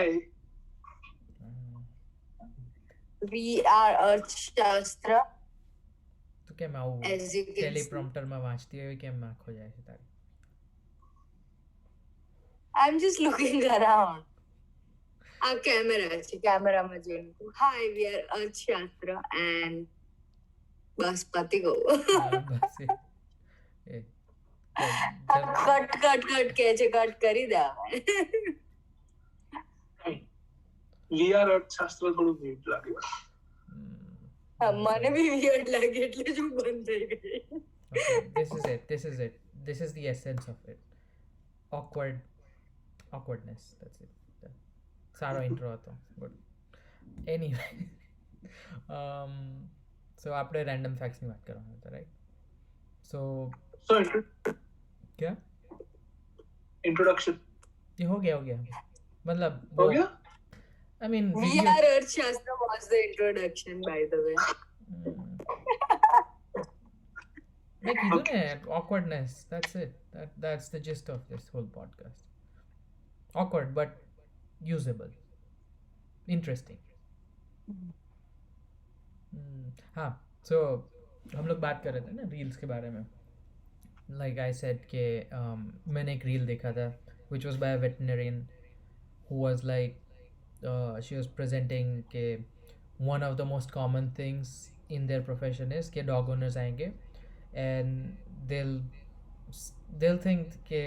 Hi. We are Earthshastra, તો કેમ આવું as you can see. ટેલિપ્રોમ્પ્ટરમાં વાંચતી હોય કેમ આંખો જાય છે તારી? I'm just looking around. Our camera માં જોઈને. Hi, we are Earthshastra and બસ પતી ગયું. બસ એ કટ કહે છે, કટ કરી દે હવે. We are Earthshastra થોડું weird લાગે. મને બી weird લાગે એટલે જ હું બંધ થઈ ગઈ. Okay, this is the essence of it. Awkwardness, that's it. સારો intro હતો. Good. Anyway, so આપણે random facts ની વાત કરવાની હતા, right? So क्या introduction ये हो गया मतलब हो गया. I mean We are Earthshastra was the introduction, by the way. मैं कीधुं ने awkwardness, that's it. That's the gist of this whole podcast. Awkward but usable, interesting. हाँ, so हम लोग बात कर रहे थे ना रील्स के बारे में. Like I said कि मैंने एक रील देखा था which was by a veterinarian who was like she was presenting कि one of the most common things in their profession is कि dog owners आएंगे and they'll think कि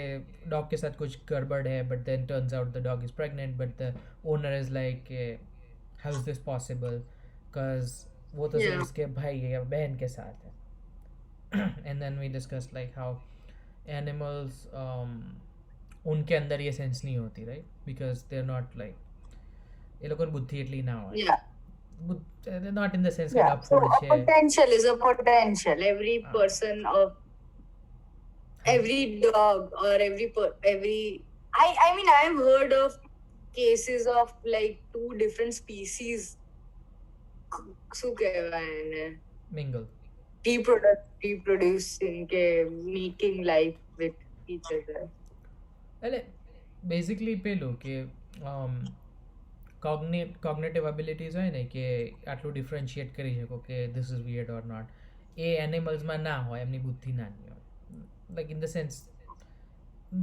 dog के साथ कुछ गड़बड़ है, but then turns out the dog is pregnant, but the owner is like how is this possible, because वो तो सिर्फ उसके भाई या बहन के साथ है. And then we discussed like how animals उनके अंदर ये सेंस नहीं होती, right? Because they're not like ये लोगों को बुद्धि इतनी ना हो. They're not in the sense Yeah, so a potential is a potential. Every person of every dog or every I mean I've heard of cases of like two different species શું કહેવાય એને mingle, reproducing meeting life with each other. એટલે basically પેલું કે cognitive abilities હોય ને કે આટલું ડિફરન્શિએટ કરી શકો કે this is weird or not, એ એનિમલ્સમાં ના હોય, એમની બુદ્ધિ નાની હોય. Like in the sense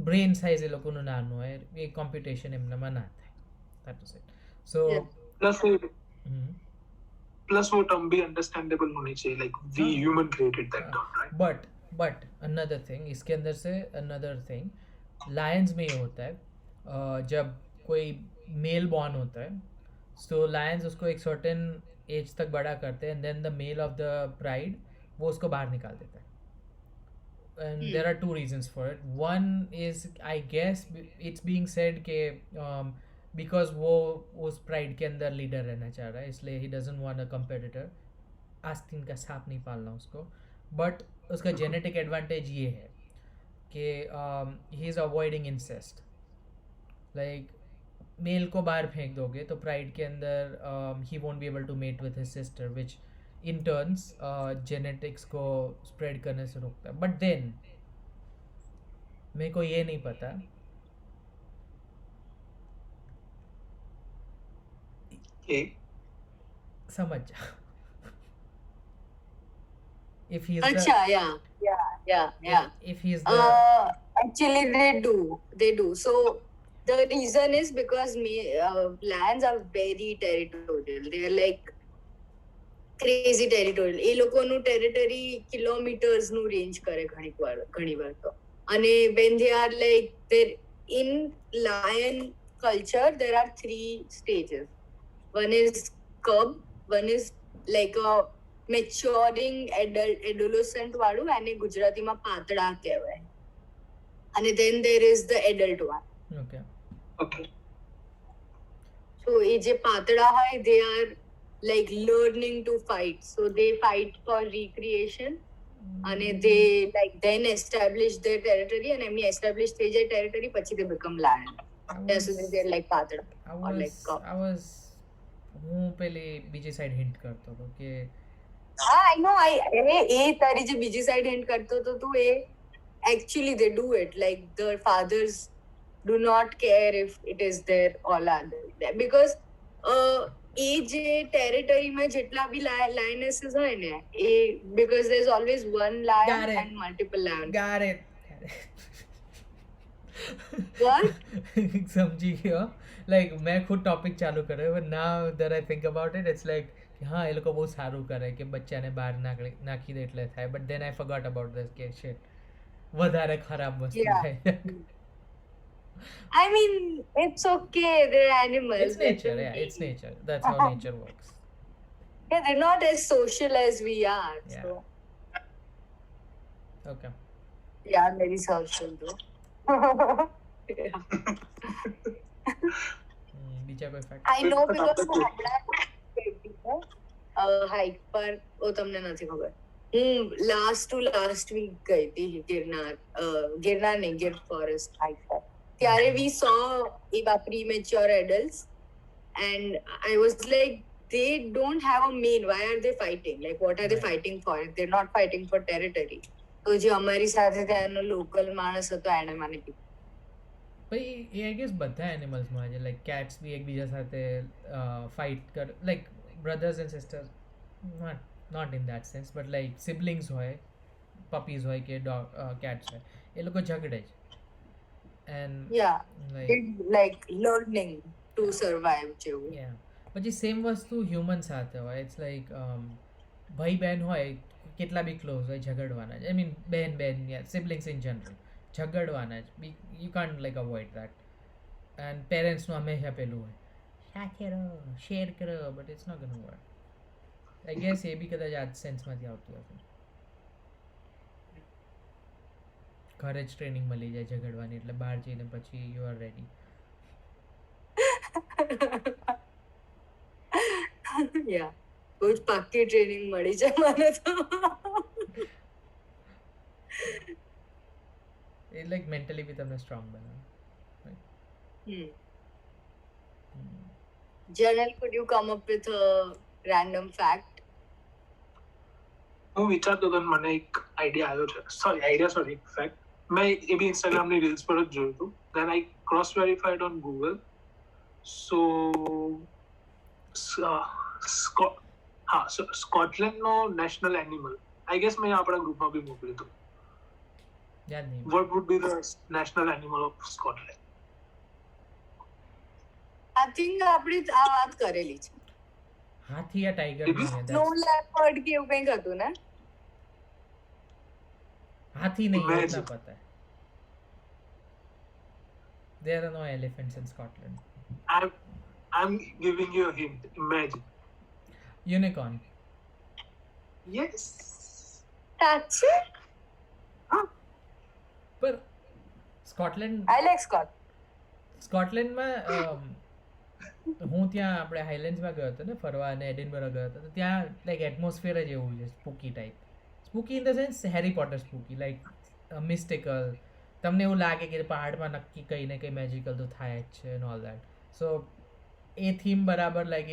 brain size એ લોકોનું નાનું હોય, એ કોમ્પ્યુટેશન એમનામાં ના થાય. That is it. So plus वो term भी understandable होनी चाहिए, like we human created that term, right? But another thing, इसके अंदर से another thing, लायंस में ये होता है जब कोई मेल बॉर्न होता है, सो लायंस उसको एक सर्टेन एज तक बड़ा करते हैं, and then the male of the pride वो उसको बाहर निकाल देता है. And there are two reasons for it. One is I guess it's being said के because वो उस प्राइड के अंदर लीडर रहना चाह रहा है, इसलिए he doesn't want a competitor. आस्तीन का सांप नहीं पालना उसको. बट उसका जेनेटिक एडवांटेज ये है कि he is avoiding incest. Like male को बाहर फेंक दोगे तो प्राइड के अंदर he won't be able to mate with his sister, which in turns genetics को स्प्रेड करने से रोकता है. बट देन मेरे को ये नहीं पता समझ जा. If he's Achha, yeah. If he's the actually they do. So the reason is because lions are very territorial. They are like crazy territorial. એ લોકોનું ટેરિટરી કિલોમીટર્સ નું રેન્જ કરે ઘણીવાર તો. અને when they are like in lion culture there are 3 stages. One is cub, one is like a maturing adolescent વાળું, અને ગુજરાતીમાં પાતળા કહેવાય, અને then there is the adult one. okay. So એ જે પાતળા હોય they are like learning to fight, so they fight for recreation, and they like then establish their territory, and એમની establish થઈ જાય territory પછી they become lion. That's why they are like પાતળા or like cub. હું પેલી બીજી side hint કરતો હતો કે I know એ તારી જે બીજી સાઈડ હિન્ટ કરતો હતો તું, એ actually they do it, like the fathers do not care if it is there all other because એ જે ટેરિટરીમાં જેટલા બી lionesses હોય ને એ because there's always one lion Got it. and multiple lions. Got it. What? સમજી ગયો like મેં ખુદ topic ચાલુ કર્યો but now that I think about it it's like હા એ લોકો બહુ સારું કરે કે બચ્ચાને બહાર નાખી દે એટલે થાય but than I forgot about this કે શિટ વધારે ખરાબ વસ્તુ Yeah. થાય I mean, it's okay. They're animals. It's nature, yeah, it's nature. That's how nature works. Yeah, they're not as social as we are. Yeah. So, Okay. yeah, I'm very social though. Yeah. બીજા કોઈ fact? I know because હું હમણાં hike પર તમને નથી ખબર હું last week ગઈ હતી ગિરનાર નહીં ગિર ફોરેસ્ટ હાઈક પર ત્યારે we saw એવા premature adults and I was like they don't have a main why are they fighting like what are they Right. fighting for they're not fighting for territory તો જે અમારી સાથે ત્યાંનો local માણસ હતો એણે મને કીધું ભાઈ એ આઈ ગેસ બધા એનિમલ્સમાં છે લાઈક કેટ્સ બી એકબીજા સાથે ફાઇટ કર like brothers and sisters not in that sense but like siblings હોય પપીઝ હોય કે કેટ્સ હોય એ લોકો ઝઘડે જ and yeah like it's like learning to survive જેવું યા પછી સેમ વસ્તુ હ્યુમન સાથે હોય ઇટ્સ લાઈક ભાઈ બહેન હોય કેટલા બી ક્લોઝ હોય ઝઘડવાના જ આઈ મીન બહેન યા સિબલિંગ્સ ઇન જનરલ ઝઘડવાના જ you can't like avoid that and પેરેન્ટ્સનું હંમેશા પેલું હોય સાથે રહો શેર કરો but it's not gonna work I guess એ બી કદાચ આ સેન્સમાંથી આવતું હશે ઘરે જ ટ્રેનિંગ મળી જાય ઝઘડવાની એટલે બહાર જઈને પછી યુ આર રેડી yeah બહુ જ પાક્કી ટ્રેનિંગ મળી છે મને તો એ લાઈક મેન્ટલી બી તમને સ્ટ્રોંગ બનાવે Janal, could you come up with a random fact? હું વિચારતો હતો ને મને એક આઈડિયા આવ્યો છે સોરી ફેક્ટ મેં એ બી ઇન્સ્ટાગ્રામની રીલ્સ પર જ જોયું હતું then I cross verified on Google so સ્કોટલેન્ડનો નેશનલ એનિમલ આઈ ગેસ મેં આપણા ગ્રુપમાં બી મોકલ્યું હતું યાદ નહીં what would be the national animal of Scotland I think આપણે આ વાત કરેલી છે હાથી યા ટાઈગર નહીં સ્નો લેપર્ડ કે એવું કંઈક હતું ને હાથી નહીં Imagine. इतना पता है there are no elephants in Scotland I'm giving you a hint. Imagine. unicorn Yes. સાચે પર સ્કોટલેન્ડ I like Scott સ્કોટલેન્ડમાં હું ત્યાં આપણે હાઇલેન્ડ્સમાં ગયો હતો ને ફરવા અને એડિનબરો ગયો હતો તો ત્યાં લાઈક એટમોસ્ફિયર જ એવું છે spooky type spooky in the sense Harry Potter spooky like mystical તમને એવું લાગે કે પહાડમાં નક્કી કંઈ ને કંઈ મેજિકલ તો થાય જ છે and all that so A theme બરાબર લાઈક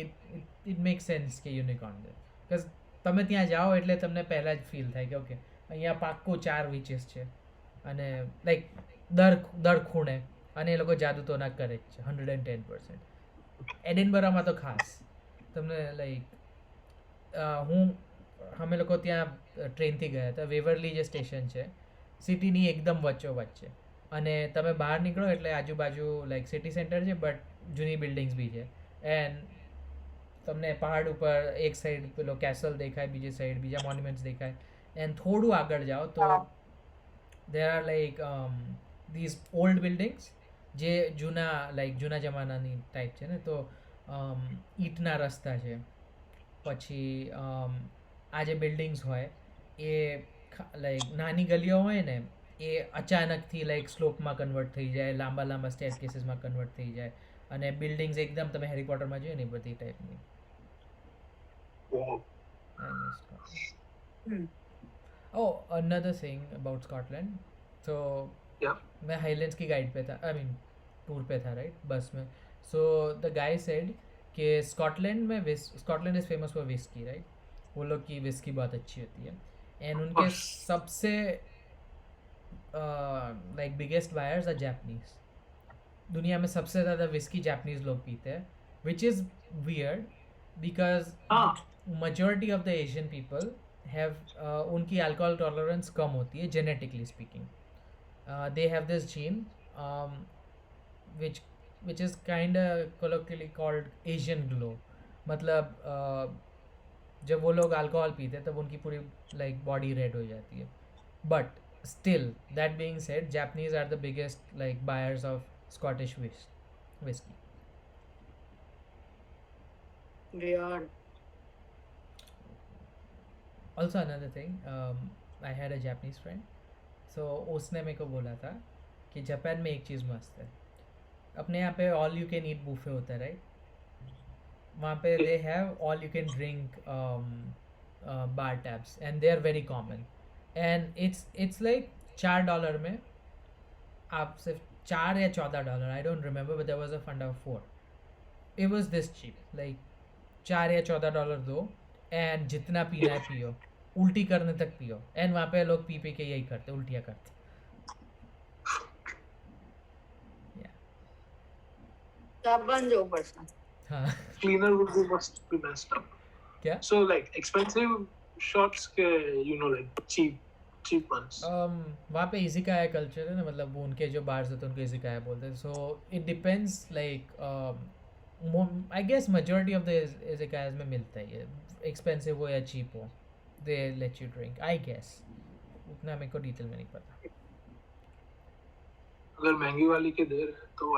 ઇટ મેક સેન્સ કે યુનિકોર્ન છે બિકોઝ તમે ત્યાં જાઓ એટલે તમને પહેલાં જ ફીલ થાય કે ઓકે અહીંયા પાક્કો 4 વિચીસ છે અને લાઈક દર ખૂણે અને એ લોકો જાદુ તો ના કરે જ છે 110%. એડિનબરામાં તો ખાસ તમને લાઈક અમે લોકો ત્યાં ટ્રેનથી ગયા હતા વેવરલી જે સ્ટેશન છે સિટીની એકદમ વચ્ચોવચ્ચ છે અને તમે બહાર નીકળો એટલે આજુબાજુ લાઈક સિટી સેન્ટર છે બટ જૂની બિલ્ડિંગ્સ બી છે એન્ડ તમને પહાડ ઉપર એક સાઈડ પેલો કેસલ દેખાય બીજી સાઈડ બીજા મોન્યુમેન્ટ્સ દેખાય એન્ડ થોડું આગળ જાઓ તો there are like these old buildings જે જૂના જમાનાની ટાઈપ છે ને તો ઈંટના રસ્તા છે પછી આ જે બિલ્ડિંગ્સ હોય એ લાઈક નાની ગલીઓ હોય ને એ અચાનકથી લાઈક સ્લોપમાં કન્વર્ટ થઈ જાય લાંબા સ્ટેર કેસીસમાં કન્વર્ટ થઈ જાય અને બિલ્ડિંગ્સ એકદમ તમે હેરી પોટરમાં જોઈએ ને એ બધી ટાઈપની Wow. Oh, another thing about Scotland. So Yeah. मैं हाईलैंड्स की गाइड पे था आई मीन टूर पे था राइट बस में सो द गाय सेड कि Scotland is famous for whisky right वो लोग की विस्की बहुत अच्छी होती है एंड उनके Of- सबसे like biggest buyers are Japanese दुनिया में सबसे ज़्यादा विस्की जापानीज लोग पीते हैं, विच इज़ वियर्ड बिकॉज हाँ majority of the Asian people have उनकी alcohol tolerance कम होती है genetically speaking. They have this gene um, which which is kind of colloquially called Asian glow. मतलब जब वो लोग अल्कोहल पीते हैं तब उनकी पूरी लाइक बॉडी रेड हो जाती है. But still that being said Japanese are the biggest like buyers of Scottish whiskey. Weird. Also another thing, I had a Japanese friend, so उसने मेरे को बोला था कि जापान में एक चीज़ मस्त है. अपने यहाँ पे all you can eat buffet होता है राइट, वहाँ पे they have all you can drink bar tabs and they are very common and it's like $4 में आप सिर्फ $4 या $14, I don't remember, but there was a fund of 4. It was this cheap, like $4 या $14 दो and जितना पीना है पियो, उल्टी करने तक पियो. एंड वहाँ पे लोग पी के यही करते, उल्टियाँ करते. Stubborn joke person. हाँ cleaner would be must be messed up. क्या So like expensive shots के like cheap ones. वहाँ पे इज़िकाया कल्चर है ना, मतलब वो उनके जो बार्स होते हैं उनको इज़िकाया बोलते हैं. So it depends like I guess majority of the izakayas में मिलता है ये, एक्सपेंसिव हो या चीप हो, they let you drink. I guess उतना मेरे को डिटेल में नहीं पता. अगर महंगी वाली के दे रहे तो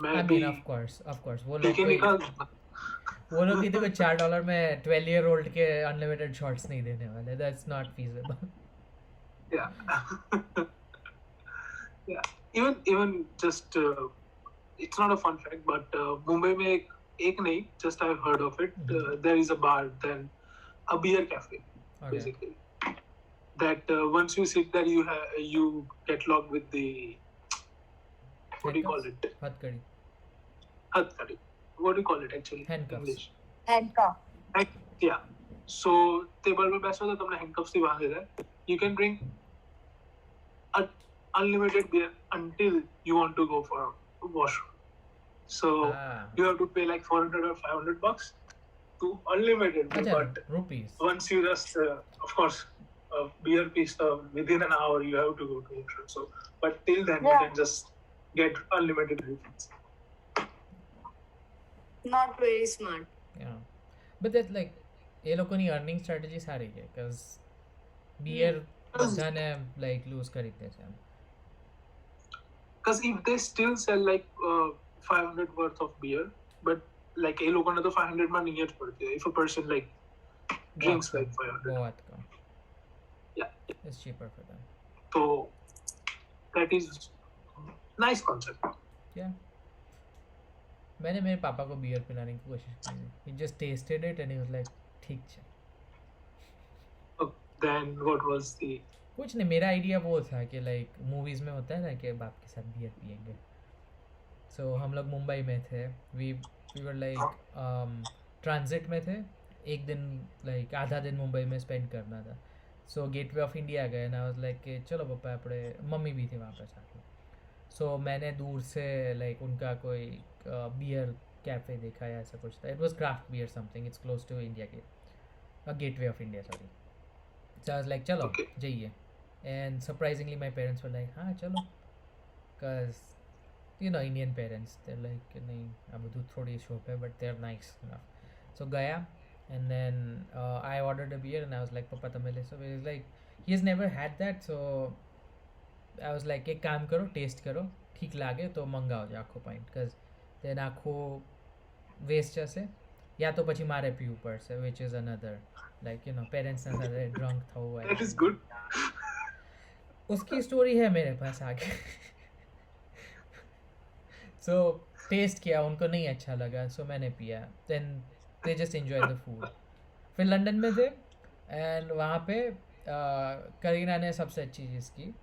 मैं आई भी मीन ऑफ कोर्स वो पी लोग के निकाल वो लोग किसी को $4 में 12-year-old के अनलिमिटेड शॉट्स नहीं देने वाले. That's not feasible. yeah yeah even just it's not a fun fact but Mumbai में एक नहीं just I've heard of it. There is a bar, then a beer cafe basically that once you sit there you get locked with the what do you call it? हथकड़ी. Hatkari. What do you call it actually? Handcuffs. English. Handcuff. Yeah. So table पे बैठो तो तुमने handcuffs ही बांध देना है. You can drink unlimited beer until you want to go for a washroom. So you have to pay like $400 or $500 to unlimited beer. अच्छा But rupees. once you just, of course, a beer piece within an hour you have to go to washroom. So, but till then you can just get unlimited refills. Not very smart. Yeah, but that like ये लोगों की earning strategy सारी है because beer बधाने like loose खरीदते हैं. Because if they still sell like 500 worth of beer, but like ये लोगों ने तो 500 में नहीं पड़ती है. If a person like drinks like 500, बहुत कम. Yeah, it's cheaper for them. so that is nice concept. Yeah. मैंने मेरे पापा को बियर पिलाने की कोशिश की. He just tasted it and he was like ठीक है. Then what was the कुछ नहीं, मेरा आइडिया वो था कि लाइक मूवीज़ में होता है ना कि बाप के साथ बियर पियेंगे. सो हम लोग मुंबई में थे, वी वर लाइक ट्रांजिट में थे. एक दिन लाइक आधा दिन मुंबई में स्पेंड करना था. सो गेटवे ऑफ इंडिया गए ना, वाज लाइक कि चलो पापा अपने, मम्मी भी थी वहाँ पर साथ में. सो मैंने दूर से लाइक उनका कोई बियर कैफ़े देखा या ऐसा कुछ था. It was craft beer something, it's close to India Gate, Gateway of India sorry. So I was like चलो जाइए. And surprisingly my parents were like हाँ चलो, because you know Indian parents they like नहीं अब दूध थोड़ी shop है but they are nice enough. So गया and then I ordered a beer and I was like पापा तो मिले. So is like he has never had that. So I was like एक काम करो, टेस्ट करो, ठीक लागे तो मंगाओ जो आखो पॉइंट, बिकॉज देन आखो वेस्ट जैसे या तो પછી મારે પીવું પડશે, which is another like you know parents ने सारे ड्रंक था हुआ है. that is good. उसकी स्टोरी है मेरे पास आगे. सो टेस्ट किया, उनको नहीं अच्छा लगा, सो मैंने पिया. Then they just enjoy the food. फिर लंदन में थे एंड वहाँ पे करीना ने सबसे अच्छी चीज़ की,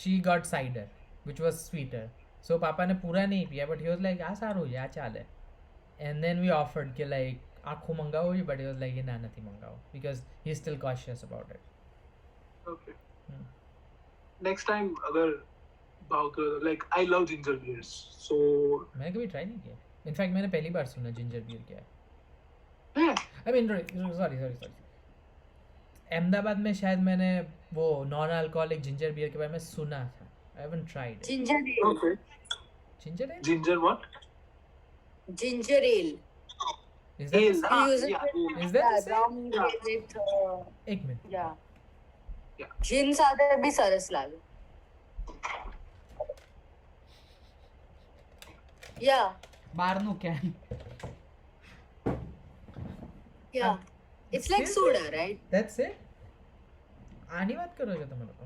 she got cider which was sweeter. So पापा ने पूरा नहीं पिया बट ही वॉज लाइक आ सारू है, आ चाले. एंड देन वी ऑफर्ड कि लाइक आखो मंगाओ, बट ही वॉज लाइक ये ना नहीं मंगाओ because he is still cautious about it. Okay. Next time अगर like I love ginger beers. So मैंने कभी ट्राई नहीं किया. इनफैक्ट मैंने पहली बार सुना जिंजर बियर क्या है. yeah, I mean sorry Ahmedabad में शायद मैंने वो नॉन अल्कोहलिक जिंजर बियर के बारे में सुना था. I haven't tried it. Ginger ale. okay. Ginger L Ginger what? Ginger ale. Is that Ale. We use it Yeah, with ale. Is that the same? rum with एक minute. yeah. Yeah. Gin સાથે બી સરસ લાગે. Yeah. બારનું can. Yeah. It's like soda, right? That's it. આની વાત કરો છો તમે લોકો.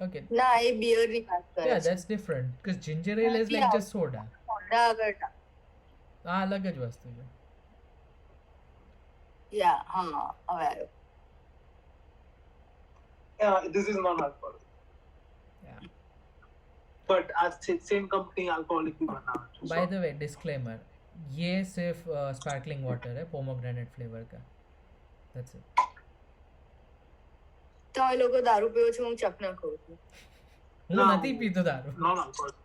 Okay. ના એ beer ની વાત કરે Yeah, છે. that's different because ginger ale is like Yeah. just soda. Soda કરતા. આ અલગ જ વસ્તુ છે. Yeah, હા હવે આવ્યો. Yeah, this is non-alcoholic. Yeah. But आज same company alcoholic भी बना है. By the way, disclaimer, ये सिर्फ स्पार्कलिंग वाटर है पोमोग्रेनेट फ्लेवर का. That's it. તમે લોકો દારૂ પીવો છો હું ચકના ખાઉં છું. હું No. નથી પીતો દારૂ. non-alcoholic.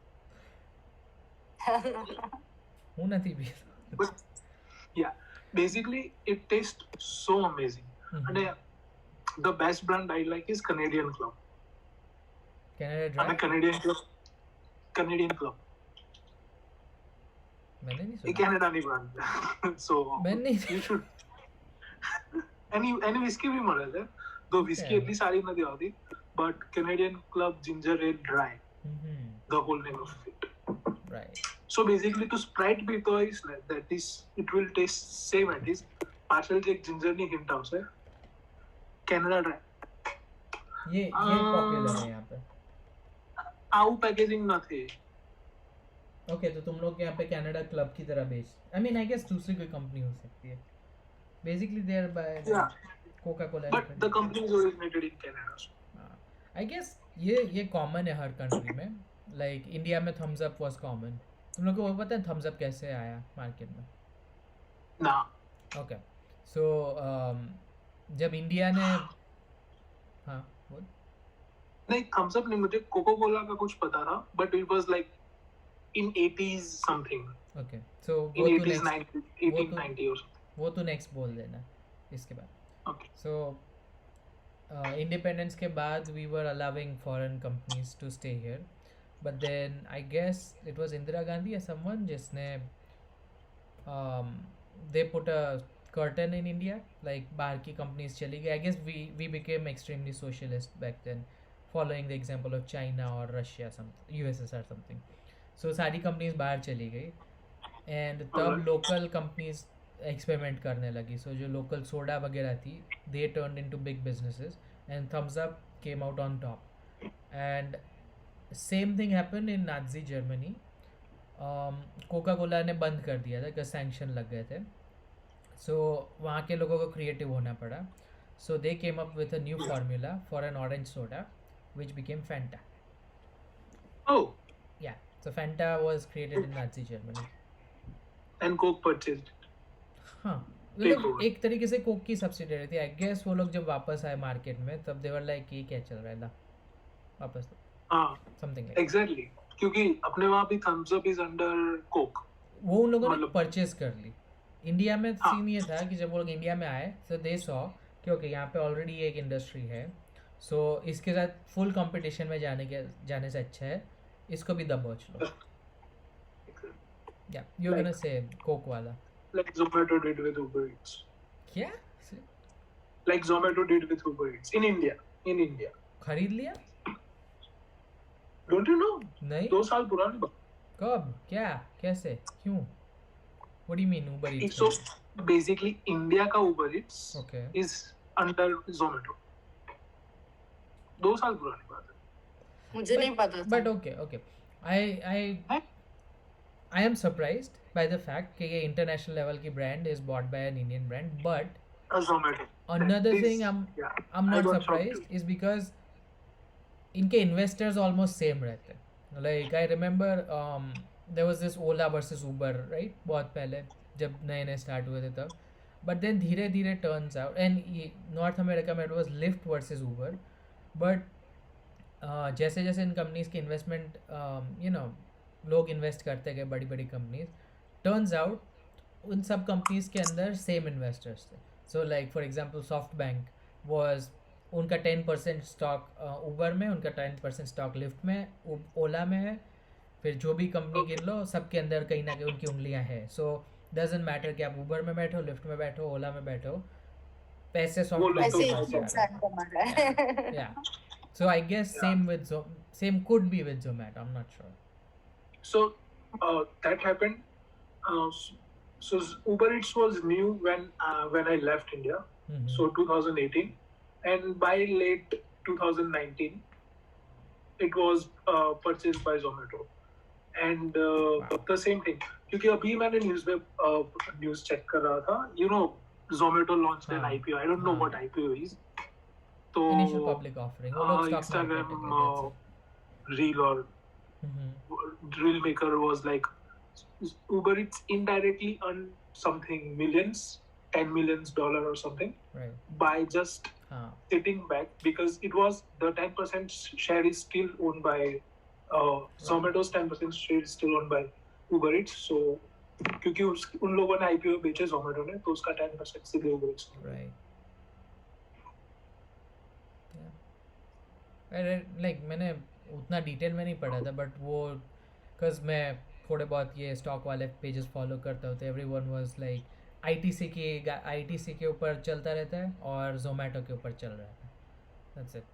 હું નથી પીતો. But yeah, basically it tastes so amazing. Mhm. And the best brand I like is Canadian Club. Canada And Dry. Canadian Club. मैंने नहीं ये सुना. कनाडा नहीं brand. So मैंने नहीं you should. any whiskey भी મળે છે. Though whiskey Yeah. એટલી સારી નથી આવતી, but Canadian Club Ginger Ale Dry, Mhm. the whole name of it. Right. So basically to Sprite પીતો હોઈશ ને, that is, it will taste same at least. પાછળથી એક ginger ની hint આવશે. Canada Dry. ये पॉपुलर है यहाँ पे. આવું પેકેજિંગ નથી. ओके, तो तुम लोग यहाँ पे कनाडा क्लब की तरह बेच. आई मीन आई गेस दूसरी कोई कंपनी हो सकती है. Basically they are by Yeah. Coca Cola. But the company is originated in Canada. So. I guess ये कॉमन है हर कंट्री में. लाइक इंडिया में थम्स अप वाज कॉमन. तुम लोग को वो पता है थम्स अप कैसे आया मार्केट में? ना. ओके, सो जब इंडिया ने हाँ बोल. नहीं, थम्स अप नहीं, मुझे कोका कोला का कुछ पता था, but it was like in 80s something. Okay, so In 80s, 90s, 1890 or something. वो तो नेक्स्ट बोल देना इसके बाद. Okay. So independence के बाद we were allowing foreign companies to stay here, but then I guess it was Indira Gandhi or someone जिसने they put a curtain in India, like बाहर की companies चली गई. I guess we became extremely socialist back then, following the example of China or Russia, USSR something. So सारी companies बाहर चली गई and तब Alright. local companies एक्सपेरिमेंट करने लगी. सो जो लोकल सोडा वगैरह थी they turn into big businesses and thumbs up came out on top. And same thing happen in Nazi Germany. Coca Cola ने बंद कर दिया था बिकॉज सैंक्शन लग गए थे. सो वहाँ के लोगों को क्रिएटिव होना पड़ा. So they came up with a new formula for an orange soda which became Fanta. Oh, yeah, so Fanta was created in Nazi Germany. and Coke purchased it. हाँ, Take मतलब over. एक तरीके से Coke की subsidiary थी. I guess वो लोग जब वापस आए मार्केट में तब दे वर लाइक ये क्या चल रहा है, ला वापस हाँ, समथिंग लाइक. exactly. क्योंकि अपने वहाँ भी thumbs up is under Coke. वो उन लोगों ने मतलब- परचेज कर ली. इंडिया में हाँ. सीन ये था कि जब वो लोग इंडिया में आए तो दे सॉ कि ओके यहाँ पे ऑलरेडी एक इंडस्ट्री है, सो इसके साथ फुल कंपटीशन में जाने से अच्छा है इसको भी दबोच लो. या यू गोना से कोक वाला Like Zomato did with Uber Eats. क्या Like Zomato did with Uber Eats in India. In India. खरीद लिया? Don't you know? नहीं. 2 साल पुरानी बात. कब, क्या, कैसे, क्यों? What do you mean Uber Eats? So basically India का Uber Eats Okay. is under Zomato. 2 साल पुरानी बात है. मुझे नहीं पता था. But okay. I am surprised by the fact कि ये international level की brand is bought by an Indian brand, but Zomato. another This- thing I'm yeah, I'm I not got shocked surprised too. is because इनके investors almost same रहते हैं. Like I remember there was this Ola versus Uber, right? बहुत पहले जब नए start हुए थे तब But then धीरे धीरे turns out, and North America में it was Lyft versus Uber, but जैसे जैसे इन कंपनीज की इन्वेस्टमेंट लोग इन्वेस्ट करते गए, बड़ी बड़ी कंपनीज, टर्न्स आउट उन सब कंपनीज के अंदर सेम इन्वेस्टर्स थे. So like for example soft bank was, उनका 10% स्टॉक उबर में, उनका 10% स्टॉक लिफ्ट में, ओला में है, फिर जो भी कंपनी गिन लो सबके अंदर कहीं ना कहीं उनकी उंगलियां हैं. सो डजेंट मैटर कि आप उबर में बैठो, लिफ्ट में बैठो, ओला में बैठो, पैसे वो सॉफ्ट लोग बैंक तो ऐसे के एक हाथ ही से आ रहे इंसान कमा रहा हैं. है. Yeah. So I guess Yeah. same with same could be with Zomato. I'm not sure. So that happened. So Uber Eats was new when I left India. Mhm. So 2018, and by late 2019, it was purchased by Zomato. And the same thing. क्योंकि अभी मैंने news check कर रहा था. Zomato launched an हाँ, IPO. I don't know हाँ. what IPO is. तो Initial public offering. वो लोग stock market Instagram पे गए, that's it. reel or Mhm. reel maker was like, Uber Eats indirectly earned something millions, $10 million or something, Right. by just हाँ. sitting back, because it was the 10% share is still owned by Zomato's 10% share is still owned by Uber Eats. So क्योंकि उन लोगों ने IPO बेचे Zomato ने, तो उसका 10% सीधे Uber Eats में. Right. लाइक मैंने उतना डिटेल में नहीं पढ़ा था, बट वो बिकॉज मैं थोड़े बहुत ये स्टॉक वाले पेजेस फॉलो करता हूँ, तो every one was like ITC के ऊपर चलता रहता है और जोमेटो के ऊपर चल रहा है. That's it.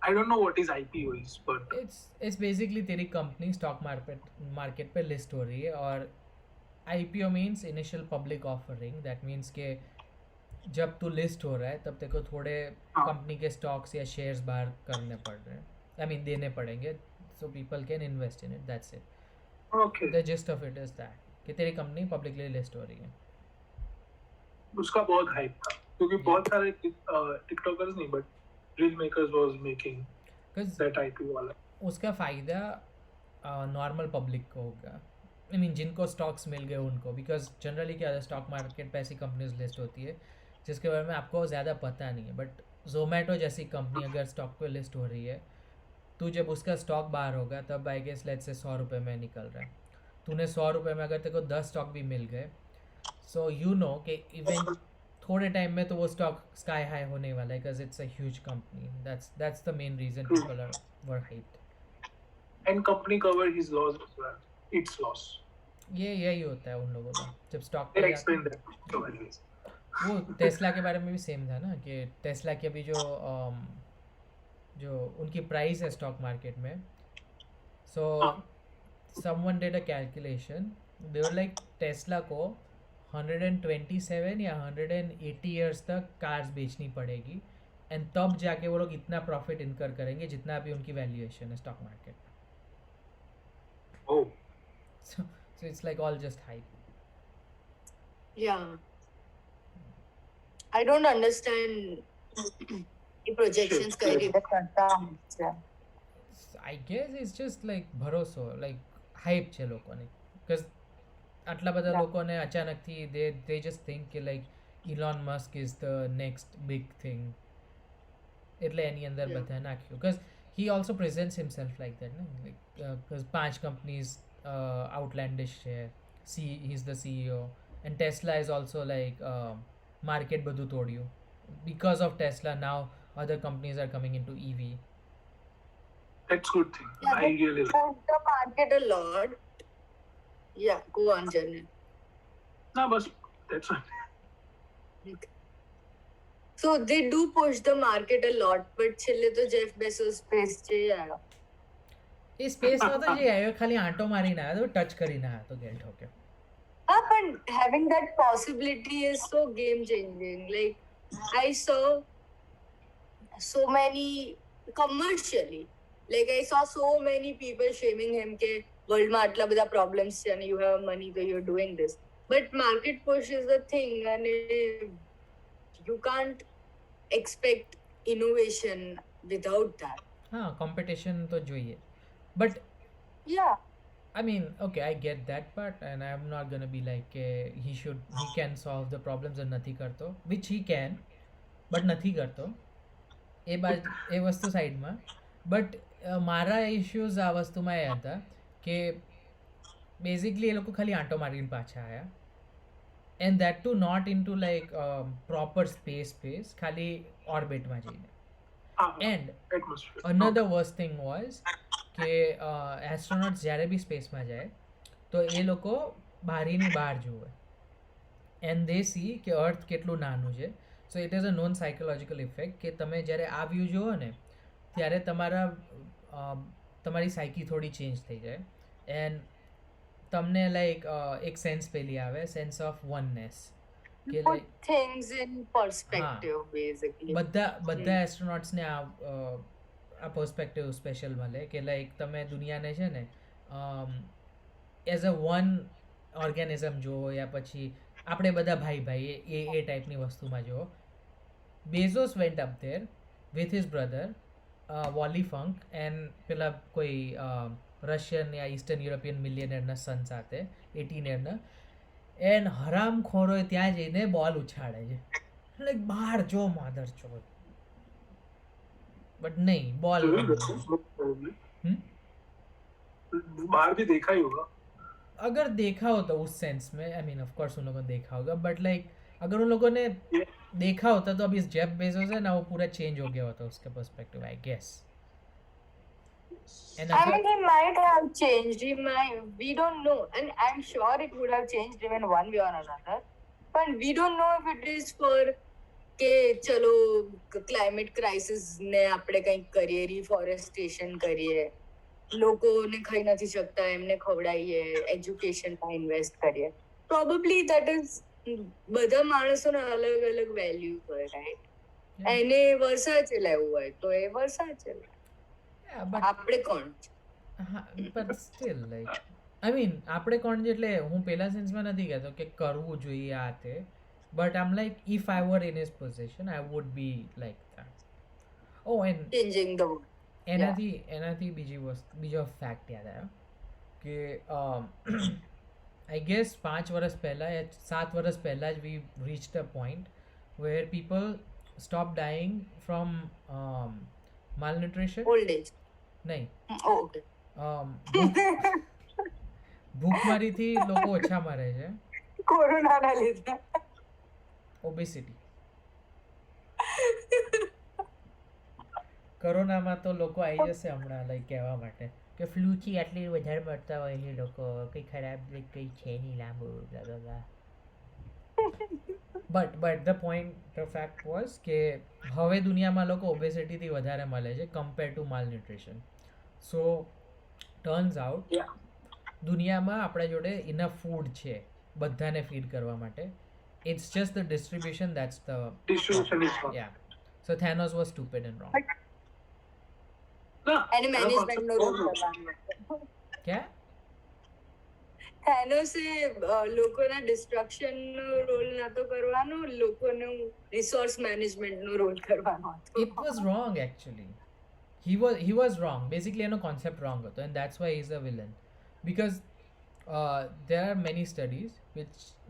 I don't know what is IPO is, but it's basically तेरी कंपनी स्टॉक मार्केट पे लिस्ट हो रही है, और IPO means initial public offering. That means के जब तू लिस्ट हो रहा है तब तेरे को थोड़े कंपनी के स्टॉक्स या शेयर्स बाहर करने पड़ रहे हैं, आई मीन देने पड़ेंगे, so people can invest in it. That's it. okay. The gist of it is that कि तेरी कंपनी पब्लिकली लिस्ट हो रही है. उसका बहुत हाइप था, क्योंकि बहुत सारे टिकटॉकर्स नहीं, but reel makers was making that IPO वाला. उसका फ़ायदा नॉर्मल पब्लिक को होगा, आई मीन जिनको स्टॉक्स मिल गए उनको, बिकॉज जनरली क्या है, स्टॉक मार्केट पे ऐसी कंपनीज लिस्ट होती है जिसके बारे में आपको ज़्यादा पता नहीं है. बट जोमेटो जैसी कंपनी अगर स्टॉक पे लिस्ट हो रही है, तो जब उसका स्टॉक बाहर होगा तब आई गेस लेट्स से 100 रुपये में निकल रहा है, तूने 100 रुपये में अगर तेरे को 10 स्टॉक भी मिल गए, सो यू नो कि इवन थोड़े टाइम में तो वो स्टॉक स्काई हाई होने वाला है, because it's a huge company. That's the main reason people are were hyped. And company cover his loss as well, it's loss. ये यही होता है उन लोगों का जब स्टॉक दे पे एक्सप्लेन दैट. So anyways, वो टेस्ला के बारे में भी सेम था ना, कि टेस्ला की अभी जो उनकी प्राइस है स्टॉक मार्केट में, so someone did a calculation, they were like Tesla को 127 या 180 ईयर्स तक कार्स बेचनी पड़ेगी, एंड तब जाके वो लोग इतना प्रॉफिट इनकर करेंगे जितना अभी उनकी वैल्यूएशन है स्टॉक मार्केट में. oh, So it's like all just hype. Yeah. I don't understand the projections Sure. करेगा करता हूँ. I guess it's just like भरोसा, like hype છે લોકોને, because આટલા બધા લોકોને અચાનકથી they just think કે like Elon Musk is the next big thing, એટલે એની અંદર બધા નાખ્યું, because he also presents himself like that, no? Like because 5 companies outlandish છે, he's the CEO, and Tesla is also like market બધું તોડ્યું. Because of Tesla now other companies are coming into EV. that's good thing. Yeah, I really like. The market a lot. Yeah, go on, Janil. No, but that's fine. So they do push the market a lot, but છેલ્લે તો Jeff Bezos space છે યાર. એ સ્પેસમાં તો જે આવ્યો ખાલી આંટો મારીને આવ્યો, ટચ કરીને આવ્યો તો ગેલ ઠોકે. But having that possibility is so game changing. Like I saw so many commercially, like I saw so many people shaming him ke world માં આટલા બધા problems છે and you have money so you're doing this. But market push is the thing, and you can't expect innovation without that. હા, competition તો જોઈએ, but Yeah. I mean, okay, I get that part, and I'm not gonna be like he can solve the problems and નથી કરતો, which he can, but નથી કરતો. એ વસ્તુ સાઈડમાં. But મારા ઇશ્યુઝ આ વસ્તુમાં એ હતા કે બેઝિકલી એ લોકો ખાલી આંટો મારીને પાછા આવ્યા, and that to not in to like proper space ખાલી ઓર્બિટમાં જઈને. And Atmosphere. another worst thing was કે એસ્ટ્રોનોટ્સ જ્યારે બી સ્પેસમાં જાય તો એ લોકો બારીની બહાર જુએ એન્ડ દે સી કે અર્થ કેટલું નાનું છે. So it is a non psychological effect કે તમે જ્યારે આ વ્યૂ જુઓ ને ત્યારે તમારી સાયકી થોડી ચેન્જ થઈ જાય એન્ડ તમને લાઈક એક સેન્સ પેલી આવે, સેન્સ ઓફ વનનેસ, કે Put like things in perspective, basically. બધા એસ્ટ્રોનોટ્સને આ પર્સપેક્ટિવ સ્પેશિયલ મળે કે લાઈક તમે દુનિયાને છે ને એઝ અ વન ઓર્ગેનિઝમ જુઓ, યા પછી આપણે બધા ભાઈ એ ટાઈપની વસ્તુમાં જુઓ. Bezos vent up there with his brother volley funk and પેલા કોઈ રશિયન યા ઇસ્ટર્ન યુરોપિયન મિલિયનરના સન સાથે 18 એન્ડ હરામખોરોએ ત્યાં જઈને બોલ ઉછાળે છે, લાઈક બહાર જો માધર છો, બટ નહીં બોલ. बाहर भी देखा ही होगा. अगर देखा होता उस सेंस में, आई मीन ऑफ कोर्स उन लोगों ने देखा होगा, बट लाइक अगर उन लोगों ने देखा होता तो अभी जेफ बेजोस है ना, वो पूरा चेंज हो गया होता उसका perspective, I guess. And I mean, he might have changed. He might. We don't know, and I'm sure it would have changed even one way or another. But we don't know if it is for કે ચલો climate crisis ને આપણે કંઈક કરીએ, રિફોરેસ્ટેશન કરીએ, લોકોને ખાઈ નથી શકતા એમને ખવડાવીએ, એજ્યુકેશનમાં ઇન્વેસ્ટ કરીએ. પ્રોબેબલી દેટ ઇઝ બધા માણસોને અલગ અલગ વેલ્યુઝ હોય, રાઈટ? એને વર્સાચે લેવું હોય તો એ વર્સાચે લે. આપણે કોણ? But still like I mean આપણે કોણ છે એટલે હું પેલા સેન્સમાં નથી કહેતો કે કરવું જોઈએ આ તે, બટ આમ like if I were in his position I would be like that. Oh and changing the world. એનાથી બીજો ફેક્ટ યાદ આવ્યો કે આઈ ગેસ 5 વર્ષ પહેલાં યા 7 વર્ષ પહેલાં જ we reached a point where people stop dying from malnutrition. Old age નહીં, ઓકે. ભૂખમરીથી લોકો ઓછા મરે છે. કોરોનાના લીધે ઓબેસિટી. કોરોનામાં તો લોકો આવી જશે હમણાં લાઈક કહેવા માટે કે ફ્લૂથી આટલી વધારે મરતા હોય છે લોકો, કંઈ ખરાબ કંઈ છે નહીં લાંબુ બ્લા. But the point the fact was કે હવે દુનિયામાં લોકો ઓબેસિટીથી વધારે મળે છે compare to માલન્યુટ્રિશન. So turns out દુનિયામાં આપણા જોડે ઇનફ ફૂડ છે બધાને ફીડ કરવા માટે. It's just the distribution that's the Distribution is wrong. Yeah. So Thanos was stupid and wrong. એને મેનેજમેન્ટનો રોલ કરવાનો. ક્યાં થેનોસે લોકોના ડિસ્ટ્રક્શનનો રોલ નતો કરવાનો, લોકોનું રિસોર્સ મેનેજમેન્ટનો રોલ કરવાનો હતો. it was wrong actually. He was wrong, basically એનો concept wrong હતો, and that's why he's a villain because there are many studies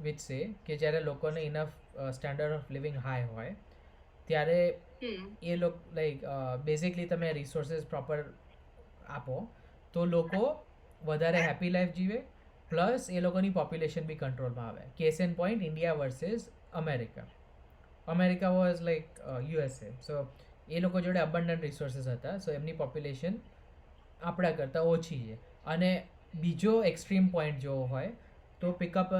which say કે જ્યારે લોકોને enough standard of living high હોય ત્યારે એ લોકો લાઈક બેઝિકલી તમે રિસોર્સિસ પ્રોપર આપો તો લોકો વધારે હેપી લાઈફ જીવે, પ્લસ એ લોકોની પોપ્યુલેશન બી કંટ્રોલમાં આવે. Case in point India versus America was like USA. So એ લોકો જોડે અબન્ડન્ટ રિસોર્સિસ હતા, સો એમની પોપ્યુલેશન આપણા કરતાં ઓછી છે. અને બીજો એક્સ્ટ્રીમ પોઈન્ટ જોવો હોય તો pick up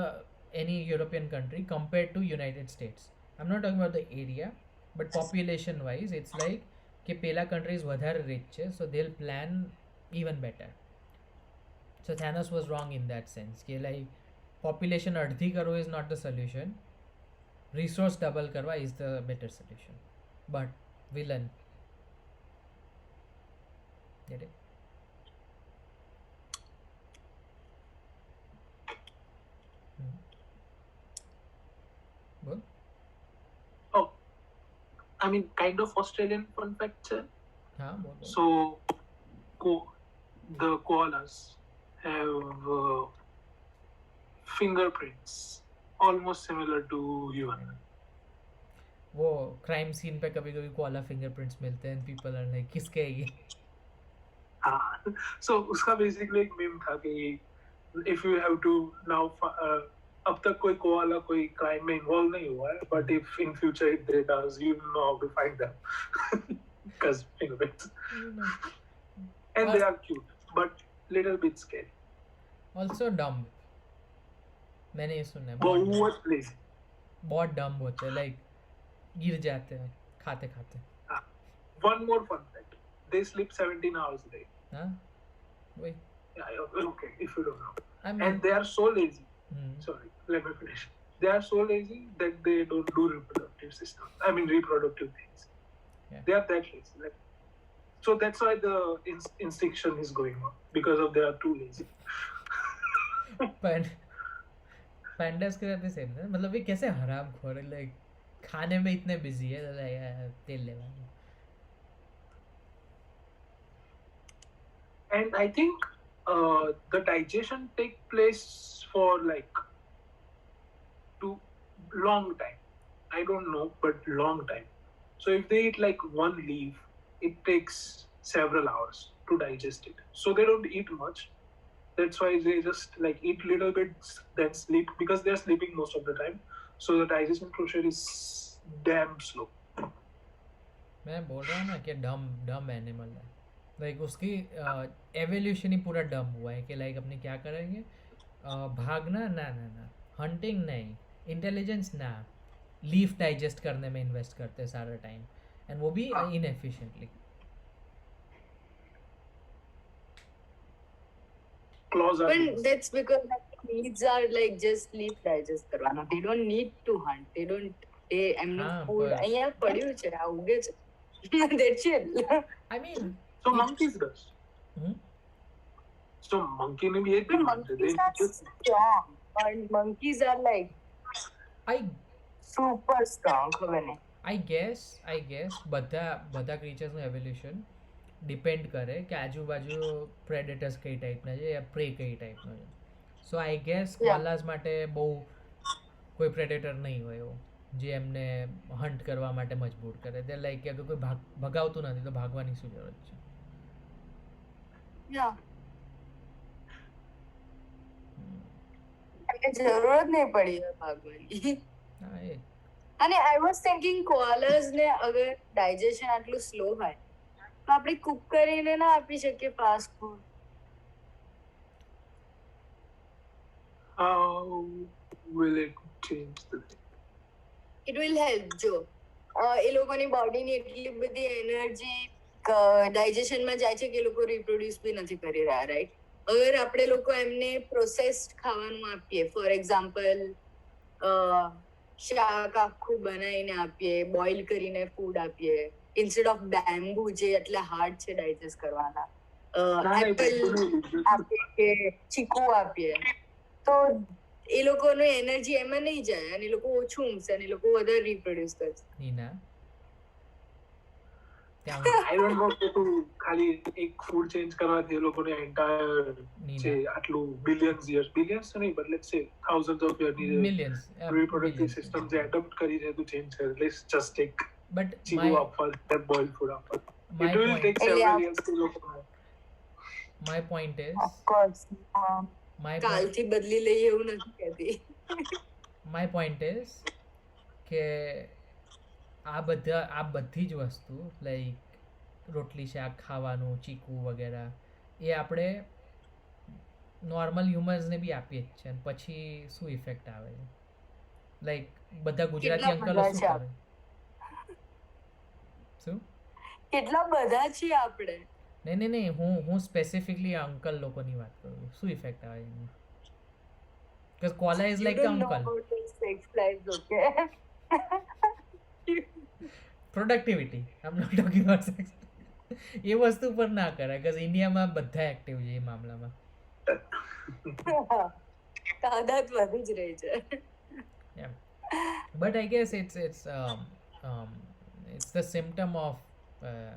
any European country compare to United States. I am not talking about the area but population wise it's like કે પેલા કન્ટ્રીઝ વધારે રીચ છે, so they will plan even better. So Thanos was wrong in that sense કે like population અડધી કરવો is not the solution, resource double કરવા is the better solution. But villain get it? Both? Oh, I mean, kind of Australian fun fact. हाँ बोलो. So, the koalas, have fingerprints almost similar to human. वो crime scene पे कभी कभी Cola fingerprints मिलते हैं, people are like किसके है ये? हाँ, so उसका बेसिकली एक मीम था कि if you have to now अब तक कोई कोआला कोई क्राइम में इन्वॉल्व नहीं हुआ है, but if in future it they does, you know how to find them because fingerprints. And they are cute but little bit scary. Also dumb, मैंने ये सुना है, बहुत lazy. बहुत डम्ब होते हैं, लाइक गिर जाते हैं खाते खाते. One more fun fact: they sleep 17 hours a day. हाँ वही. Yeah, okay, if you don't know. I mean, And they are so lazy. Sorry, let me finish. They are so lazy that they don't do reproductive system. I mean, reproductive things. Yeah. They are that lazy. Like, so that's why the instinction is going on because of they are too lazy. Pandas के साथ same है, मतलब ये कैसे हराम खोर है, like खाने में इतने बिजी है, लाइक तेल ले वाले. And I think the digestion take place for like too long time. I don't know, but long time. So if they eat like one leaf, it takes several hours to digest it. So they don't eat much. That's why they just like eat little bit, then sleep because they're sleeping most of the time. So the digestion process is damn slow. मैं बोल रहा हूँ ना कि डम animal है, like उसकी evolution ही पूरा डम हुआ है कि लाइक अपने क्या करेंगे, भागना ना ना ना, हंटिंग नहीं, इंटेलिजेंस ना, लीफ डाइजेस्ट करने में इन्वेस्ट करते हैं सारा टाइम, एंड वो भी इनएफिशिएंटली. Claws are But that's because their needs are like just sleep digest करवाना. They don't need to hunt. They don't. They એમનું food અહીંયા પડ્યું છે, આ ઉગે છે. They're chill. I mean, so monkeys does. So monkey ने भी एक दिन monkeys are strong, and monkeys are like super strong. ખબર નહીં. I guess બધા ક્રીચર્સનું એવોલ્યુશન ડિપેન્ડ કરે કે આજુબાજુ પ્રેડેટર્સ કઈ ટાઈપના છે યા પ્રે કઈ ટાઈપનો છે. સો આઈ ગેસ કોલાસ માટે બહુ કોઈ પ્રેડેટર નહીં હોય એવો જે એમને હન્ટ કરવા માટે મજબૂર કરે. તે લાઈક કે કોઈ ભગાવતું નથી તો ભાગવાની શું જરૂરત છે? જરૂરત નહીં પડી ભાગવાની. હા એ. અને આઈ વોઝ થિંકિંગ કોઆલાસ ને અગર ડાયજેશન આટલું સ્લો હોય તો આપણે કુક કરીને ના આપી શકીએ fast food? How will it change the thing? It will help. જો એ લોકોની બોડીની એટલી બધી એનર્જી ડાયજેશનમાં જાય છે કે એ લોકો રિપ્રોડ્યુસ બી નથી કરી રહ્યા, રાઈટ? અગર આપણે લોકો એમને પ્રોસેસ્ડ ખાવાનું આપીએ, ફોર એક્ઝામ્પલ શાક આખું બનાવીને આપીએ, બોઇલ કરીને ફૂડ આપીએ, ઇન્સ્ટેડ ઓફ બેમ્બુ જે એટલે હાર્ડ છે ડાયજેસ્ટ કરવાના, એપલ આપીએ કે ચીકુ આપીએ, તો એ લોકોનો એનર્જી એમાં નહીં જાય અને એ લોકો ઓછું ઊંઘશે અને એ લોકો વધારે રિપ્રોડ્યુસ કરશે. નીના I don't know કે તું ખાલી એક ફૂડ ચેન્જ કરવાથી એ લોકોને એન્ટાયર છે આટલું બિલિયન્સ નહીં, but let's say thousands of years millions reproductive system જે એડપ્ટ કરી છે તું ચેન્જ કરે. Let's just take but chiku apple, that boiled food apple. It will take several years to look. My point is, of course, કાલથી બદલી લઈએ એવું નથી કહેતી. My point is કે આ બધી જ વસ્તુ લાઈક રોટલી શાક ખાવાનું, ચીકુ વગેરે એ આપણે નોર્મલ હ્યુમન્સને બી આપીએ જ છે, અને પછી શું ઇફેક્ટ આવે છે? લાઈક બધા ગુજરાતી અંકલો શું કરે? શું કેટલા બધા છીએ આપણે? નહીં, હું સ્પેસિફિકલી અંકલ લોકોની વાત કરું. શું ઇફેક્ટ આવે છે? Because koala is like the uncle. Productivity. I'm not talking about sex. એ વસ્તુ પર ના કરાય because ઇન્ડિયામાં બધા એક્ટિવ છે એ મામલામાં. તાદાદ વધી જ રહી છે. Yeah. But I guess it's the symptom of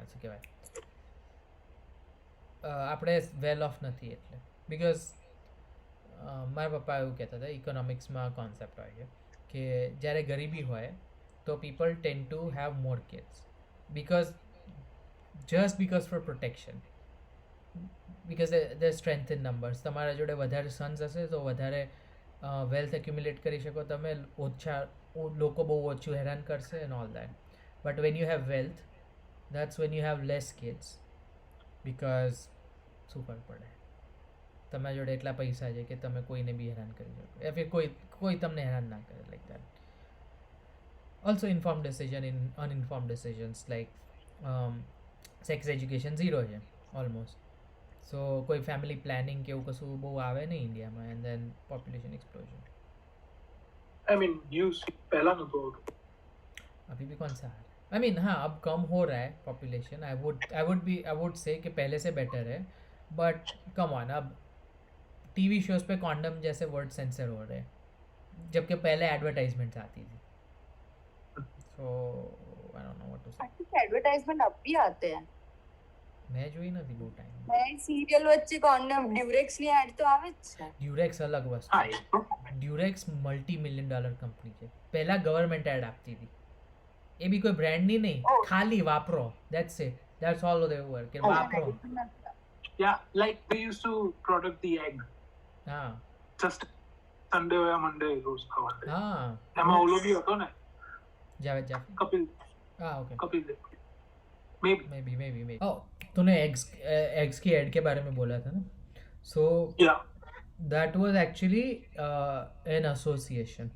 શું કહેવાય, આપણે વેલ ઓફ નથી એટલે, because મારા પપ્પા એવું કહેતા હતા ઇકોનોમિક્સમાં કોન્સેપ્ટ હોય છે કે જ્યારે ગરીબી હોય તો people tend to have more kids because for protection because there's strength in numbers. તમારા જોડે વધારે સન્સ હશે તો વધારે વેલ્થ એક્યુમ્યુલેટ કરી શકો તમે, ઓછા લોકો બહુ ઓછું હેરાન કરશે and all that. But when you have wealth, that's when you have less kids because શું ફરક પડે, તમારા જોડે એટલા પૈસા છે કે તમે કોઈને બી હેરાન કરી શકો યા ફિર કોઈ તમને હેરાન ના કરે like that. Also informed decision in uninformed decisions like sex education zero છે almost. So કોઈ family planning કે એવું કશું બહુ આવે નહીં ઇન્ડિયામાં and then population explosion. I mean, news पहला ना तो अभी भी कौन सा आ रहा है? I mean हाँ अब कम हो रहा है population. I would say कि पहले से better है, but come on अब टीवी शोज पे कॉन्डम जैसे वर्ड सेंसर हो रहे हैं जबकि पहले एडवर्टाइजमेंट्स आती थी. So I don't know what to say. Advertisement अब भी आते हैं. मैं જોઈ નથી બહુ ટાઈમ. मैं सीरियल વચ્ચે કોન્ડમ ડ્યુરેક્સ ની એડ તો આવે જ છે. ડ્યુરેક્સ અલગ વસ્તુ. हाँ ડ્યુરેક્સ મલ્ટી-મિલિયન ડોલર કંપની છે. પહેલા ગવર્મેન્ટ એડ આપતી હતી. એ બી કોઈ બ્રાન્ડની નહીં, ખાલી વાપરો. That's it. That's all they were. કે વાપરો. yeah, like they used to product the egg હા just Sunday or Monday रोज खावाते. હા એમાં ઓલો બી હતો ને જાવેદ જાફરી. કપિલ हाँ okay Kapil Dev maybe oh तूने एग्स की एड के बारे में बोला था ना. So yeah that was actually an association,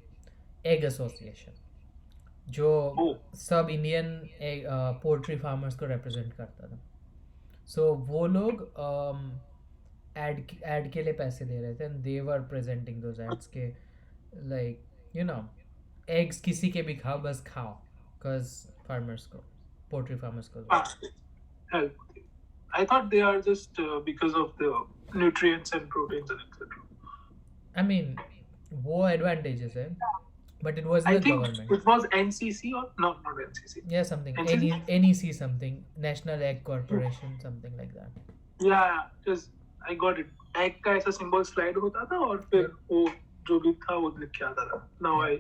egg association, जो सब इंडियन पोल्ट्री फार्मर्स को रिप्रेजेंट करता था. So वो लोग एड के लिए पैसे दे रहे थे and they were presenting those ads के like you know एग्स किसी के भी खाओ, बस खाओ, cause farmers को, poultry farmers को. help. I thought they are just because of the nutrients and proteins and etc. I mean वो advantages है, but it was I the think government. it was NCC or not NCC. Yeah, something NCC? NEC something, National Egg Corporation, something like that. Yeah, because I got it. Egg का ऐसा symbol slide होता था और फिर वो जो भी था वो लिख के आता था. Now I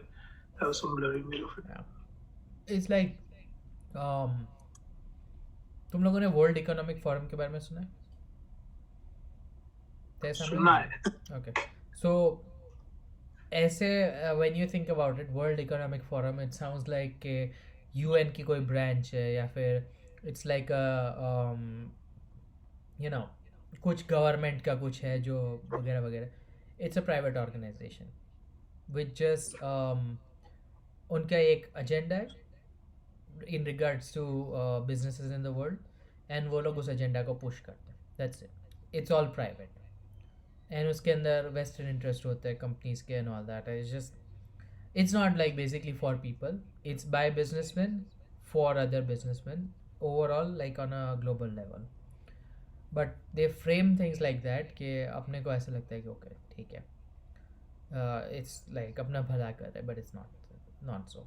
have some blurry image of it. Yeah. It's like तुम लोगों ने वर्ल्ड इकोनॉमिक फोरम के बारे में सुना है? सुना है. Okay. So ऐसे when you think about it, world economic forum, it sounds like कि UN की कोई ब्रांच है या फिर it's like a you know कुछ गवर्नमेंट का कुछ है जो वगैरह वगैरह. It's a private organization which just उनका एक एजेंडा है in regards to businesses in the world and वो लोग उस एजेंडा को पुश करते हैं. That's it. It's all private. And उसके अंदर वेस्टर्न इंटरेस्ट होते हैं कंपनीज के and all that. It's just it's not like basically for people. It's by businessmen for other businessmen overall, like on a global level. But they frame things like that कि अपने को ऐसा लगता है कि okay ठीक है, it's like अपना भला कर रहा है, but it's not so.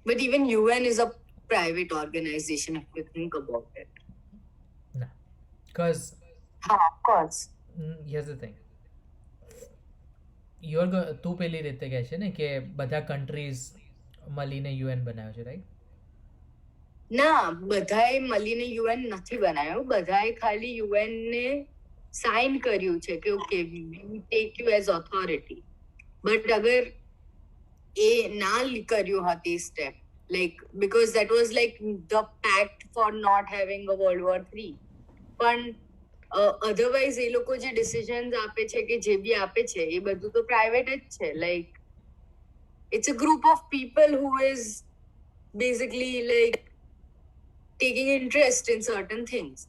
But even UN is a private organization if you think about it. Nah, because of course. here's the thing. તું પેલી રીતે કહે છે ને કે બધા કન્ટ્રીઝ મળીને યુએન બનાવ્યો છે, રાઈટ? ના, બધાએ મળીને યુએન નથી બનાવ્યો. બધાએ ખાલી યુએન ને સાઇન કર્યું છે કે okay we take you as authority. But અગર એ ના કર્યું હોત એ step, like because that was like the pact for not having a World War III. પણ અધરવાઇઝ એ લોકો જે ડિસિઝન્સ આપે છે કે જે બી આપે છે એ બધું તો પ્રાઇવેટ જ છે. Like it's a group of people who is basically like taking interest in certain things.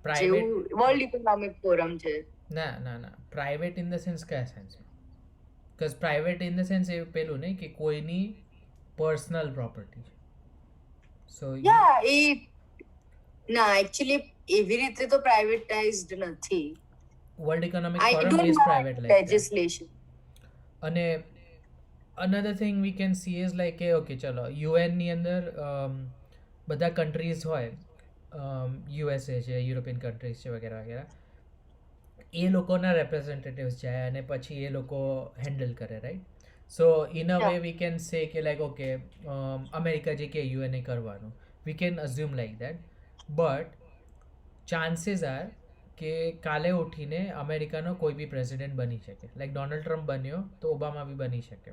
Private World Economic Forum છે. ના પ્રાઇવેટ ઇન ધ સેન્સ કયા સેન્સમાં? because private in the sense એ પેલું નહીં કે કોઈની પર્સનલ પ્રોપર્ટી છે. So ના actually એવી રીતે તો privatized નથી. World economic I forum don't is know private like that. legislation. અને another thing we can see is like કે ઓકે ચલો યુએન ની અંદર બધા કન્ટ્રીઝ હોય, યુએસએ છે, યુરોપિયન કન્ટ્રીઝ છે વગેરે વગેરે, એ લોકોના representatives જાય અને પછી એ લોકો હેન્ડલ કરે, right? So in a way we can say કે લાઈક ઓકે, અમેરિકા જે કે યુએનએ કરવાનું, we can assume like that. But chances are કે કાલે ઉઠીને અમેરિકાનો કોઈ બી પ્રેસિડેન્ટ બની શકે. લાઈક ડોનાલ્ડ ટ્રમ્પ બન્યો તો ઓબામા બી બની શકે.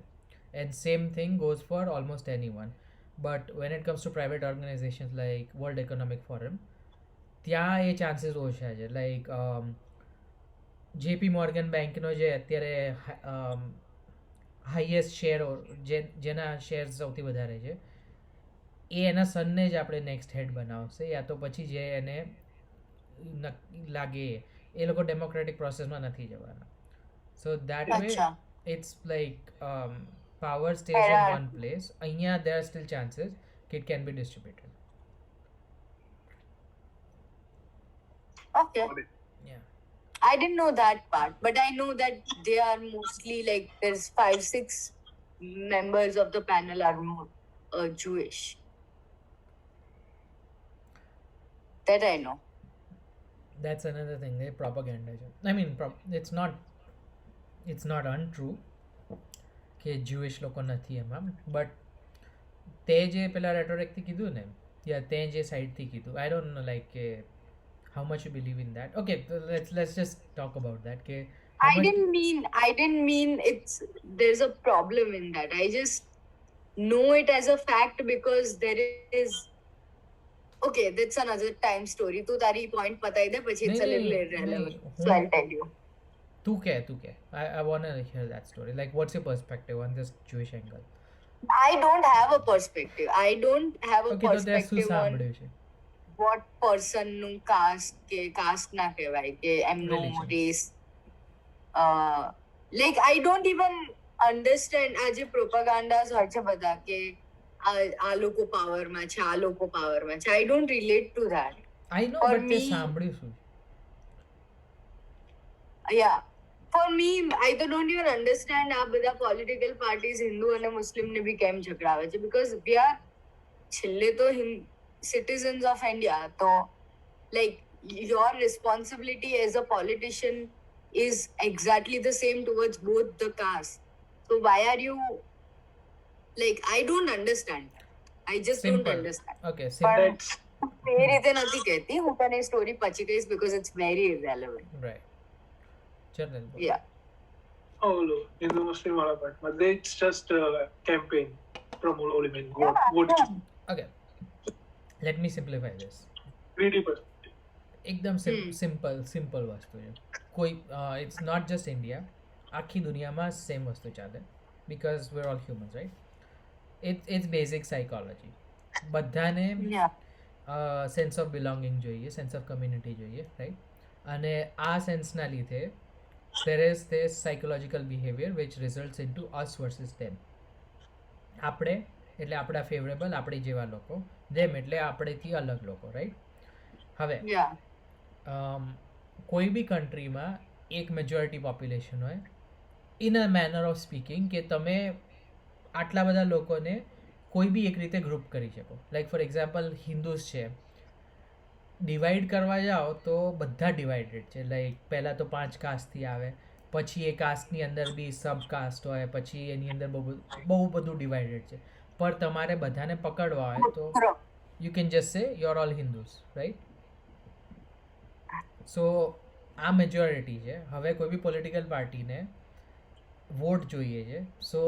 And same thing goes for almost any one. But when it comes to private organizations like World Economic Forum, ત્યાં એ ચાન્સીસ ઓછા છે. લાઈક જેપી મોર્ગન બેંકનો જે અત્યારે હાઈએસ્ટ શેર, જેના શેર સૌથી વધારે છે, એ એના સનને જ આપણે નેક્સ્ટ હેડ બનાવશે, યા તો પછી જે એને લાગે એ લોકો ડેમોક્રેટિક પ્રોસેસમાં નથી જવાના. So that way it's like power stays in one place. અહીંયા દેર આર સ્ટીલ ચાન્સીસ કે it can be distributed. Okay. Yeah. I didn't know that part, but I know that they are mostly like there's 5-6 members of the panel are Jewish. That I know. That's another thing. They propaganda છે. I mean, it's not untrue કે Jewish લોકો નથી એમાં, but તે જે પેલા રેટોરિકથી કીધું ને, યા તે જે સાઈડથી કીધું, આઈ ડોન્ટ નો લાઈક કે how much you believe in that. Okay, let's just talk about that. Okay, I didn't mean it's there's a problem in that. I just know it as a fact because there is. Okay, that's another time story. Tu tari point patai de, pachi it's a little irrelevant. So I'll tell you. તું કે I want to hear that story. Like, what's your perspective on this Jewish angle? I don't have a perspective. I don't have a Okay, તો તે શું perspective on સાંભળ્યું છે? what person નું caste ના કહેવાય કે એમનો Religion. race. Like I don't even understand આ જે propagandas હોય છે બધા કે આ લોકો પાવરમાં છે, આ લોકો પાવરમાં છે. I don't relate to that. I know, For but તે me- સાંભળ્યું શું? Yeah. For me, I don't even understand આ બધા political parties હિન્દુ અને મુસ્લિમને બી કેમ ઝઘડાવે છે, because we are છેલ્લે તો citizens of India. So, like, your responsibility as a politician is exactly the same towards both the castes. So why are you like? I don't understand. I just don't Simple. understand. Okay, simple. પણ એ રીતે નથી કહેતી, હું તને story પછી કહીશ because it's very irrelevant. Right. General. Yeah. Oh, look, Hindu Muslim wala part. But it's just a campaign promote element. Vote. Okay. Let me simplify this. Greedy person. એકદમ simple વસ્તુ છે. કોઈ ઇટ્સ નોટ જસ્ટ ઇન્ડિયા, આખી દુનિયામાં same વસ્તુ ચાલે, because we're all humans, right? It's basic psychology. બધાને sense of belonging જોઈએ, સેન્સ ઓફ કમ્યુનિટી જોઈએ, રાઈટ? અને આ સેન્સના લીધે there is this psychological behavior which results into us versus them. આપણે એટલે આપણા ફેવરેબલ, આપણી જેવા લોકો, them એટલે આપણેથી અલગ લોકો, રાઈટ? હવે Yeah. કોઈ બી કન્ટ્રીમાં એક મેજોરિટી પોપ્યુલેશન હોય, in a manner of speaking, કે તમે આટલા બધા લોકોને કોઈ બી એક રીતે ગ્રુપ કરી શકો. લાઈક ફોર એક્ઝામ્પલ હિન્દુસ છે, ડિવાઈડ કરવા જાઓ તો બધા ડિવાઇડેડ છે. લાઈક પહેલાં તો 5 કાસ્ટથી આવે, પછી એ કાસ્ટની અંદર બી સબ કાસ્ટ હોય, પછી એની અંદર બહુ બધું ડિવાઇડેડ છે. પર તમારે બધાને પકડવા હોય તો you can just say you are all Hindus, right? So આ મેજોરિટી છે. હવે કોઈ બી પોલિટિકલ પાર્ટીને વોટ જોઈએ છે, સો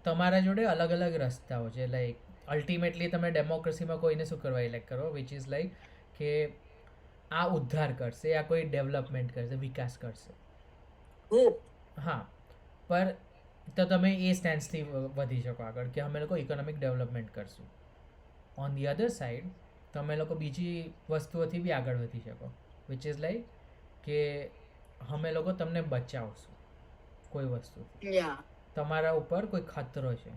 તમારા જોડે અલગ અલગ રસ્તાઓ છે. લાઈક અલ્ટિમેટલી તમે ડેમોક્રેસીમાં કોઈને શું કરવા ઇલેક્ટ કરો, વિચ ઇઝ લાઈક કે આ ઉદ્ધાર કરશે, આ કોઈ ડેવલપમેન્ટ કરશે, વિકાસ કરશે. હા, પર તો તમે એ સ્ટેન્સથી વધી શકો આગળ કે અમે લોકો ઇકોનોમિક ડેવલપમેન્ટ કરશું. ઓન ધી અધર સાઈડ તમે લોકો બીજી વસ્તુઓથી બી આગળ વધી શકો, વિચ ઇઝ લાઈક કે અમે લોકો તમને બચાવશું કોઈ વસ્તુથી, Yeah. તમારા ઉપર કોઈ ખતરો છે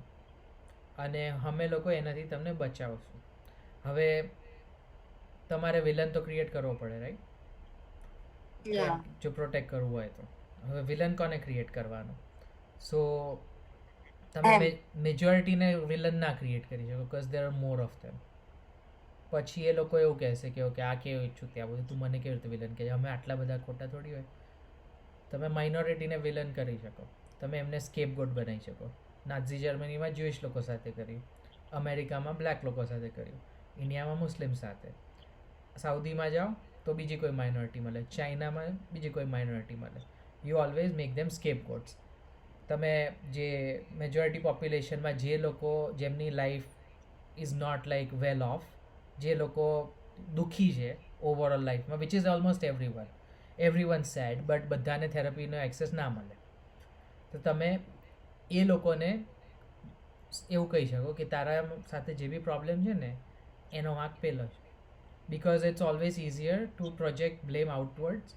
અને અમે લોકો એનાથી તમને બચાવશું. હવે તમારે વિલન તો ક્રિએટ કરવો પડે, રાઈટ? Yeah. જો પ્રોટેક્ટ કરવું હોય તો. હવે વિલન કોને ક્રિએટ કરવાનો? સો તમે મેજોરિટીને વિલન ના ક્રિએટ કરી શકો, because there are more of them. પછી એ લોકો એવું કહેશે કે ઓકે આ કેવું ઈચ્છું ત્યાં બધું, તું મને કેવી રીતે વિલન કહે? અમે આટલા બધા ખોટા થોડી હોય. તમે માઇનોરિટીને વિલન કરી શકો, તમે એમને સ્કેપગોટ બનાવી શકો. નાઝી જર્મનીમાં જ્યુઇશ લોકો સાથે કર્યું, અમેરિકામાં બ્લેક લોકો સાથે કર્યું, ઇન્ડિયામાં મુસ્લિમ સાથે, સાઉદીમાં જાઓ તો બીજી કોઈ માઇનોરિટી મળે, ચાઇનામાં બીજી કોઈ માઇનોરિટી મળે. You always make them scapegoats. તમે જે મેજોરિટી પોપ્યુલેશનમાં જે લોકો જેમની life is not like well off, જે લોકો દુઃખી છે ઓવરઓલ લાઈફમાં, which is almost everyone sad, but બધાને થેરપીનો એક્સેસ ના મળે, તો તમે એ લોકોને એવું કહી શકો કે તારા સાથે જે બી પ્રોબ્લેમ છે ને એનો વાંક પહેલો છે. Because it's always easier to project blame outwards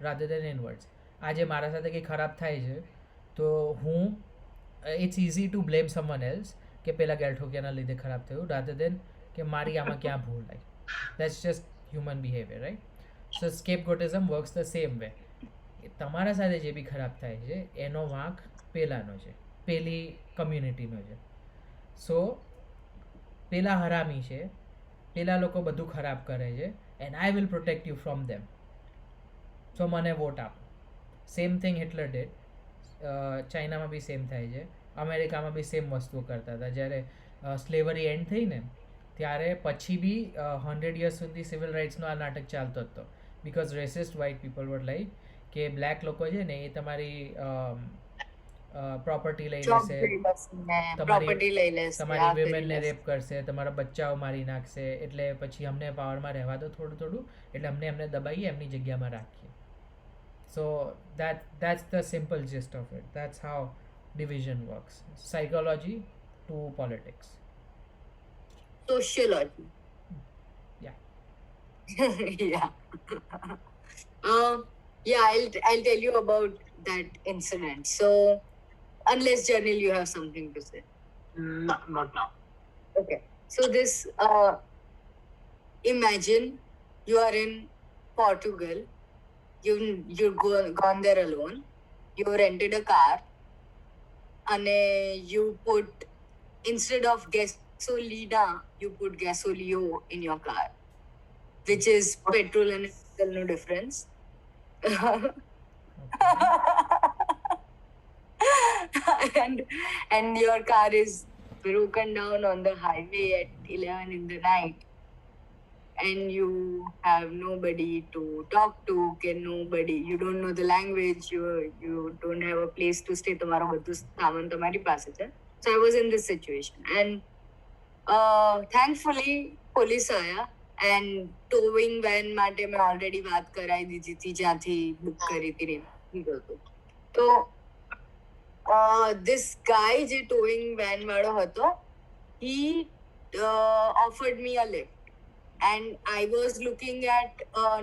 rather than inwards. આજે મારા સાથે કંઈ ખરાબ થાય છે તો હું it's easy to blame someone else કે પેલા ગેલઠોકિયાના લીધે ખરાબ થયું, રાધર દેન કે મારી આમાં ક્યાં ભૂલ આવી. That's just human behaviour, right? So scapegoatism works the same way. તમારા સાથે જે બી ખરાબ થાય છે એનો વાંક પેલાનો છે, પેલી કમ્યુનિટીનો છે. સો પેલા હરામી છે, પેલા લોકો બધું ખરાબ કરે છે, and I will protect you from them, so મને વોટ આપો. Same thing Hitler did. ચાઇનામાં બી સેમ થાય છે, અમેરિકામાં બી સેમ વસ્તુઓ કરતા હતા. જ્યારે સ્લેવરી એન્ડ થઈ ને ત્યારે પછી બી 100 years સુધી સિવિલ રાઇટ્સનો આ નાટક ચાલતો હતો. Because racist white people var like કે બ્લેક લોકો છે ને એ તમારી પ્રોપર્ટી લઈ લેશે, તમારી વિમેનને રેપ કરશે, તમારા બચ્ચાઓ મારી નાખશે, એટલે પછી અમને પાવરમાં રહેવા દો થોડું થોડું, એટલે એમને દબાઈએ, એમની જગ્યામાં રાખીએ. So that's the simple gist of it. That's how division works. Psychology to politics. Sociology. Yeah. Yeah. Yeah, I'll tell you about that incident. So, unless Janil, you have something to say. No, not now. Okay. So this, imagine you are in Portugal. You're gone there alone. You rented a car, and you put, instead of gasolina, you put gasolio in your car, which is petrol and diesel, no difference. and your car is broken down on the highway at 11 in the night, and you have nobody to talk to, you don't know the language, you don't have a place to stay, તમારો બધું સામાન તમારી પાસે છે. So I was in this situation, and thankfully police આયા, and towing van માટે મેં already વાત કરાવી દીધી હતી જ્યાંથી book કરી હતી ને. તો this guy જે towing van વાળો હતો, he offered me a lift. And I was looking at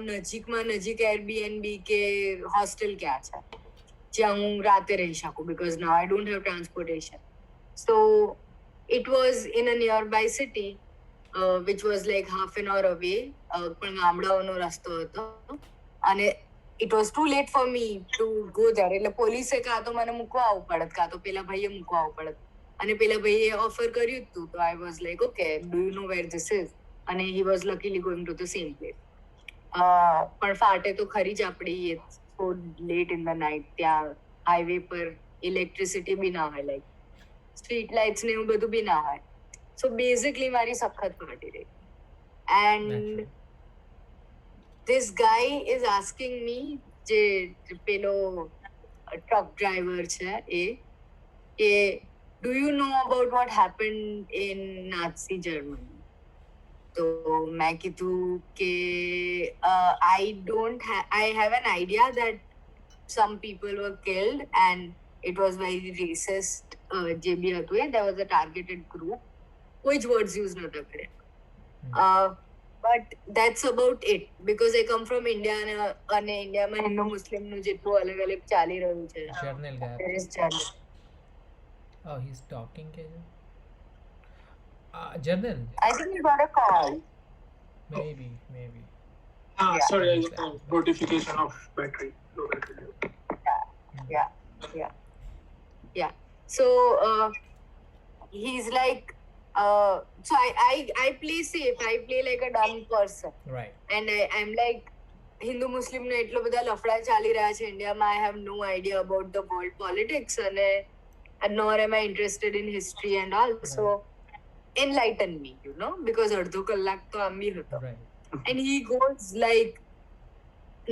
નજીક Airbnb કે hostel ક્યાં છે જ્યાં હું રાતે રહી શકું, because now I don't have transportation. So it was in a nearby city, which was like half an hour away. પણ ગામડાઓનો રસ્તો હતો, અને it was too late for me to go there. એટલે પોલીસે કાં તો મને મૂકવા આવવું પડત, કાં તો પેલા ભાઈએ મૂકવા આવવું પડત, અને પેલા ભાઈએ ઓફર કર્યું હતું. તો I was like, okay, do you know where this is? And he was luckily going to the same place. પણ ફાટે તો ખરી જ આપણી, it's so late in the night. ત્યાં હાઈવે પર ઇલેક્ટ્રિસિટી બી ના હોય, લાઈક સ્ટ્રીટ લાઇટ્સ ને એવું બધું બી ના હોય. સો બેઝિકલી મારી સખત ફાટી રહી. And this guy is asking me, જે પેલો ટ્રક ડ્રાઈવર છે એ do you know about what happened in Nazi Germany? તો મેં કીધું કે I have an idea that some people were killed and it was very racist. જે બી હતું એ, there was a targeted group. કોઈ જ words use નતા કર્યા. But that's about it, because I come from India, અને ઇન્ડિયામાં હિન્દુ મુસ્લિમનું જેટલું અલગ અલગ ચાલી રહ્યું છે. Oh, he's talking. Janil, I think you got a call. Maybe. Yeah. Sorry, I got a notification of battery. Low battery. Yeah. So he's like, so I play safe. I play like a dumb person. Right. And I'm like, Hindu મુસ્લિમને એટલો બધા લફડા ચાલી રહ્યા છે ઇન્ડિયામાં. I have no idea about the world politics અને nor am I interested in history and all. So enlighten me, because અડધો કલાક તો આમ બી હતો. And he goes like,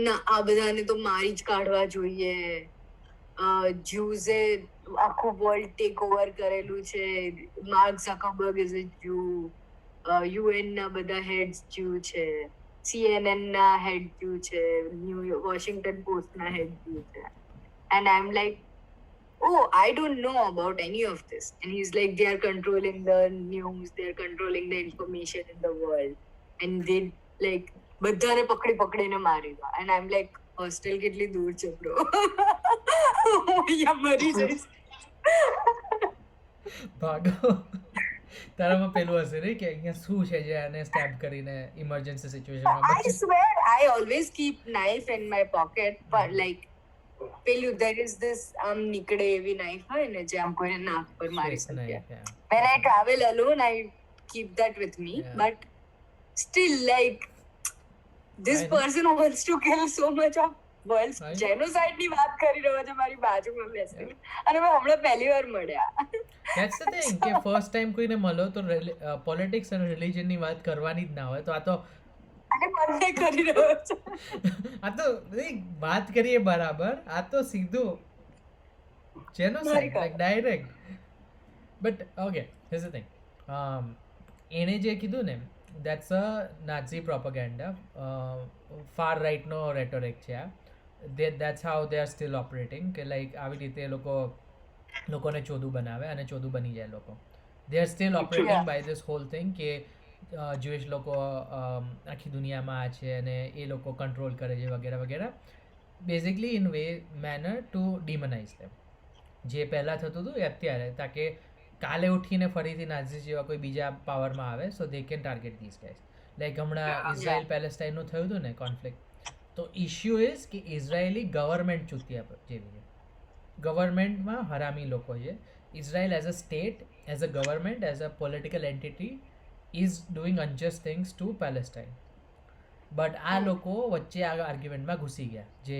ના આ બધાને તો મારી જ કાઢવા જોઈએ. જ્યુઝે આખું વર્લ્ડ ટેક ઓવર કરેલું છે. Mark ઝકરબર્ગ is a Jew. UN ના બધા હેડ્સ જ્યુ છે. CNN ના હેડ જ્યુ છે. વોશિંગ્ટન પોસ્ટ ના હેડ જ્યુ છે. And I'm like, oh, I don't know about any of this. And he's like, they are controlling the news, they are controlling the information in the world. And they like, બધાને પકડીને મારી દો. And I'm like, hostel કેટલી દૂર છે bro? અહીંયા મરી જઈશ. ભાગો. તારામાં પેલું હશે ને કે અહીંયા શું છે જે આને સ્ટેપ કરીને emergency સિચ્યુએશનમાં I swear, I always keep knife in my pocket, but like, પેલું there is this નીકળે એવી knife હોય ને જે આમ કોઈને નાક પર મારી શકે. When I travel alone, I keep that with me. Yeah. But still, like, this person wants to kill so much of world's genocide ની વાત કરી રહ્યો છે મારી બાજુમાં બેસીને. અને મેં હમણાં પહેલી વાર મળ્યા. That's the thing કે ફર્સ્ટ ટાઈમ કોઈને મળો તો પોલિટિક્સ અને રિલિજન ની વાત કરવાની જ ના હોય. તો આ તો મને કરી રહ્યો છે. આ તો વાત કરીએ બરાબર. આ તો સીધું genocide like direct. But okay, here's the thing. એણે જે કીધું ને, that's a Nazi propaganda. Far રાઇટનો રેટોરિક છે આ. That's how they are still operating. કે લાઈક આવી રીતે એ લોકોને ચોદું બનાવે અને ચોદું બની જાય લોકો. They are still operating by this whole thing કે જ્યુઇશ લોકો આખી દુનિયામાં આ છે અને એ લોકો કંટ્રોલ કરે છે વગેરે વગેરે. બેઝિકલી ઇન મેનર ટુ ડિમનાઇઝ ધેમ. જે પહેલાં થતું હતું એ અત્યારે, તાકે કાલે ઉઠીને ફરીથી નાઝી જેવા કોઈ બીજા પાવરમાં આવે so they can target this guys. Like હમણાં ઇઝરાયલ પેલેસ્ટાઇનનું થયું હતું ને કોન્ફ્લિક્ટ, તો ઇશ્યુ ઇઝ કે ઇઝરાયેલી ગવર્મેન્ટ ચૂતિયા જેવી છે. ગવર્મેન્ટમાં હરામી લોકો છે. Israel as a state, as a government, as a political entity is doing unjust things to Palestine. But આ લોકો વચ્ચે આ આર્ગ્યુમેન્ટમાં ઘૂસી ગયા. જે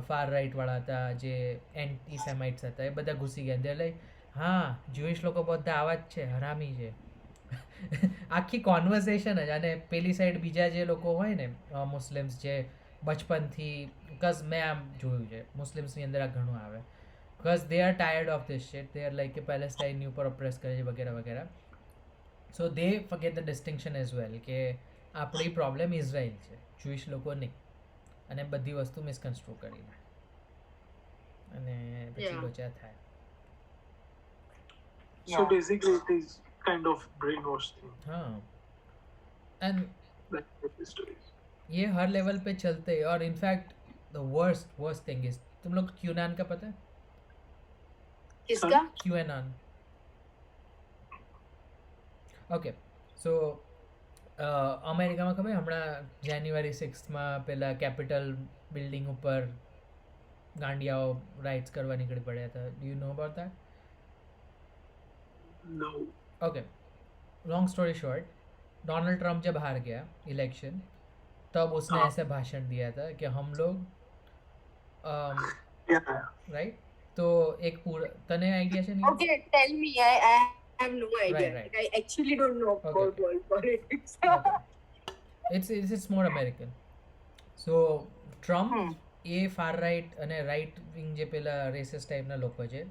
ફાર રાઇટ વાળા હતા, જે એન્ટી સેમાઇટ્સ હતા, એ બધા ઘૂસી ગયા. દે લાઈક, હા જ્યુઇશ લોકો બધા આવા જ છે, હરામી છે. આખી કોન્વર્સેશન જ. અને પેલી સાઈડ બીજા જે લોકો હોય ને મુસ્લિમ્સ, જે બચપનથી, બિકોઝ મેં આમ જોયું છે મુસ્લિમ્સની અંદર આ ઘણું આવે, because they are tired of this shit. They are like કે પેલેસ્ટાઇનની ઉપર ઓપ્રેસ કરે છે વગેરે વગેરે. So they forget the distinction as well કે આપણી પ્રોબ્લેમ ઇઝરાયલ છે, જ્યુઇશ લોકો નહીં. અને બધી વસ્તુ મિસકન્સ્ટ્રુ કરીને અને પછી લોચા થાય. So basically it is kind of brainwash thing. हाँ. And Like the stories. ये हर लेवल पे चलते हैं. और in fact the worst thing is, तुम लोग क्यूनान का पता है? किसका? क्यूएनॉन. ઓકે, સો અમેરિકામાં ખબર હમણાં જાન્યુઆરી 6 પેલા કેપિટલ બિલ્ડિંગ ઉપર ગાંડિયાઓ રાઇટ્સ કરવા નીકળી પડ્યા હતા. Do you know about that? No. Okay, long story short, Donald Trump जब हार गया इलेक्शन, तब उसने ऐसे भाषण दिया था कि हम लोग Yeah. राइट. तो एक पूरा तने आइडिया છે? Okay, tell me. I have no idea. Right. I actually don't know about world politics. It's more American. So Trump A far right અને રાઇટ વિંગ જે પેલા રેસિસ્ટ ટાઈપના લોકો છે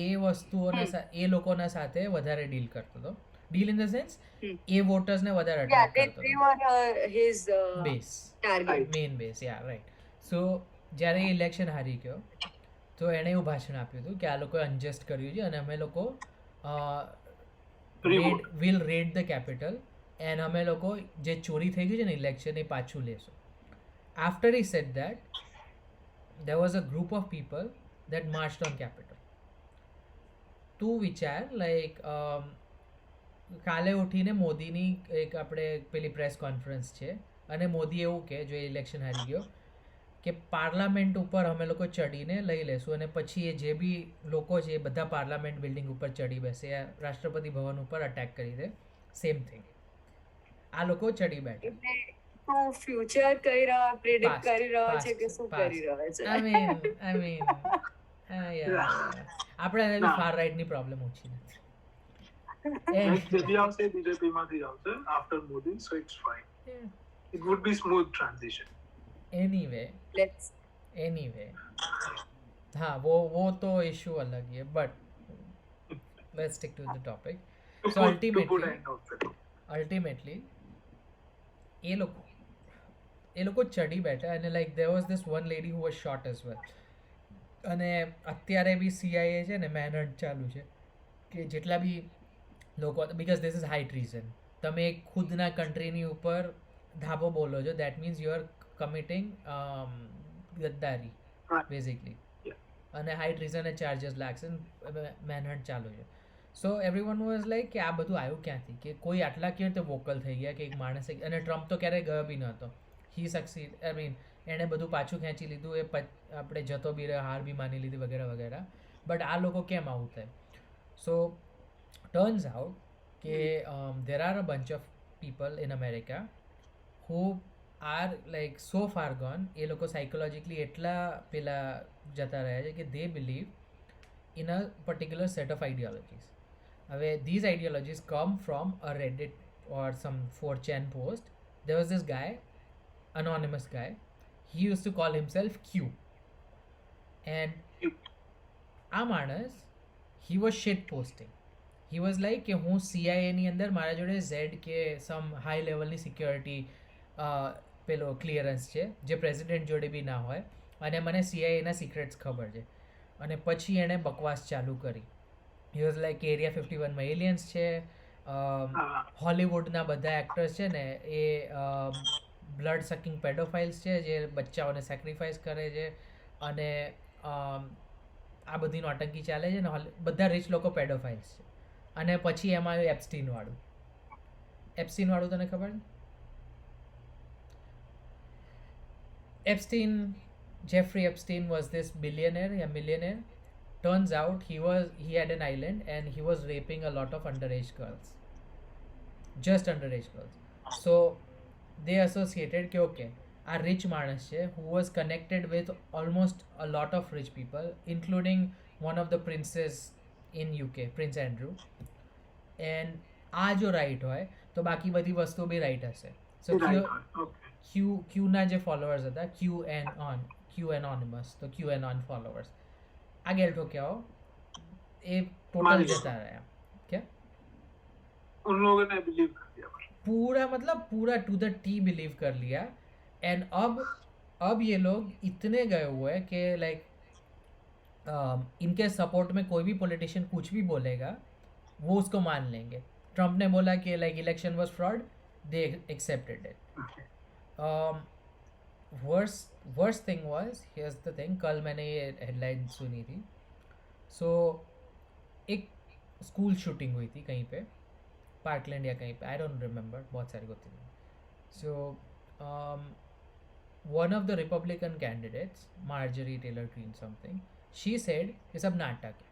એ વસ્તુઓને એ લોકોના સાથે વધારે ડીલ કરતો હતો. ડીલ ઇન ધ સેન્સ એ વોટર્સને વધારે અટ્રેક્ટ કરતો they were his base, target. Main base. Yeah right. So જ્યારે એ ઇલેક્શન હારી ગયો તો એણે એવું ભાષણ આપ્યું હતું કે આ લોકોએ અનજસ્ટ કર્યું છે અને અમે લોકો will red the capital and અમે લોકો જે ચોરી થઈ ગઈ છે ને ઇલેક્શન એ પાછું લેશું. After he said that, there was a group of people that marched on Capitol. તું વિચાર, લાઈક કાલે ઉઠીને મોદીની એક આપણે પેલી પ્રેસ કોન્ફરન્સ છે અને મોદી એવું કહે, જો ઇલેક્શન હારી ગયો, કે પાર્લામેન્ટ ઉપર અમે લોકો ચડીને લઈ લેશું અને પછી એ જે બી લોકો છે એ બધા પાર્લામેન્ટ બિલ્ડિંગ ઉપર ચડી બેસે, રાષ્ટ્રપતિ ભવન ઉપર અટેક કરી દે. સેમ થિંગ આ લોકો ચડી બેઠા. તો ફ્યુચર કરી રહ્યા પ્રિડિક્ટ Past, કરી રહ્યા છે past, કે શું કરી past. રહ્યા છે I mean, yeah. આપણે બી ના. ફાર રાઈટ ની પ્રોબ્લેમ ઓછી નથી. Next જે બી આવશે બીજેપી માંથી જ આવશે after Modi, so it's fine. It would be smooth transition. Anyway, Let's हाँ वो तो इशू अलग ही है, but let's stick to the topic. So To put end of it. ultimately એ લોકો ચડી બેઠા અને like there was this one lady who was shot as well. અને અત્યારે બી CIA છે ને મેનહન્ટ ચાલુ છે કે જેટલા બી લોકો, because this is high treason. તમે ખુદના કન્ટ્રીની ઉપર ધાબો બોલો છો, that means you are committing ગદ્દારી Right. Basically. Yeah. અને હાઈ ટ્રીઝન ચાર્जेस લાગશે, મેનહન્ટ ચાલુ છે. સો એવરીવન વોઝ લાઈક કે આ બધું આવ્યું ક્યાંથી, કે કોઈ આટલા કેવી રીતે વોકલ થઈ ગયા કે એક માણસે, અને ટ્રમ્પ તો ક્યારેય ગયો બી નહોતો. હી સક્સીડ, આઈ મીન એણે બધું પાછું ખેંચી લીધું, આપણે જતો બી રહ્યો, હાર બી માની લીધી વગેરે વગેરે. બટ આ લોકો કેમ આવું થાય? સો ટર્ન્સ આઉટ કે there are a bunch of people in America who are like so far gone, એ લોકો સાયકોલોજીકલી એટલા પેલા જતા રહ્યા છે કે they believe in a particular set of ideologies. હવે these ideologies come from a Reddit or some 4chan post. There was this guy, anonymous guy, he used to call himself Q, and આ માણસ he was shit posting. He was like કે હું CIA ની અંદર મારા જોડે Z કે સમ high લેવલની સિક્યોરિટી પેલો ક્લિયરન્સ છે જે પ્રેસિડેન્ટ જોડે બી ના હોય, અને મને CIA ના સિક્રેટ્સ ખબર છે. અને પછી એણે બકવાસ ચાલુ કરી. હી વોઝ લાઈક એરિયા 51માં એલિયન્સ છે, હોલિવૂડના બધા એક્ટર્સ છે ને એ બ્લડ સકિંગ પેડોફાઇલ્સ છે જે બચ્ચાઓને સેક્રિફાઈસ કરે છે, અને આ બધી નોટંકી ચાલે છે ને, બધા રિચ લોકો પેડોફાઇલ્સ છે. અને પછી એમાં આવ્યું એપ્સ્ટીન વાળું તને ખબર છે? Jeffrey Epstein was this billionaire, yeah, millionaire. Turns out he had an island and he was raping a lot of underage girls. Just underage girls. So they associated કે okay, a rich માણસ છે who was connected with almost a lot of rich people, including one of the princes in UK, Prince Andrew. And આ જો right હોય તો બાકી બધી વસ્તુ બી રાઈટ હશે. સો Q ના જે ફોલોઅર્સ હતા, Q anonymous, તો Q anon followers આ ગેલ ઠોક્યાઓ એ ટોટલ જતા રહ્યા. क्या उन लोगों ने बिलीव कर दिया, पूरा मतलब पूरा टू द टी बिलीव कर लिया. एंड अब ये लोग इतने गए हुए हैं कि लाइक इनके सपोर्ट में कोई भी पॉलिटिशियन कुछ भी बोलेगा वो उसको मान लेंगे. ट्रम्प ने बोला कि like election was fraud, they accepted it. Worst thing was, here's the thing, कल मैंने ये हेडलाइन सुनी थी. सो एक स्कूल शूटिंग हुई थी कहीं पे, पार्कलैंड या कहीं पे, आई डोंट रिमेंबर, बहुत सारी होती थी. So one of the Republican candidates, Marjorie Taylor Greene something, she said ये सब नाटक है.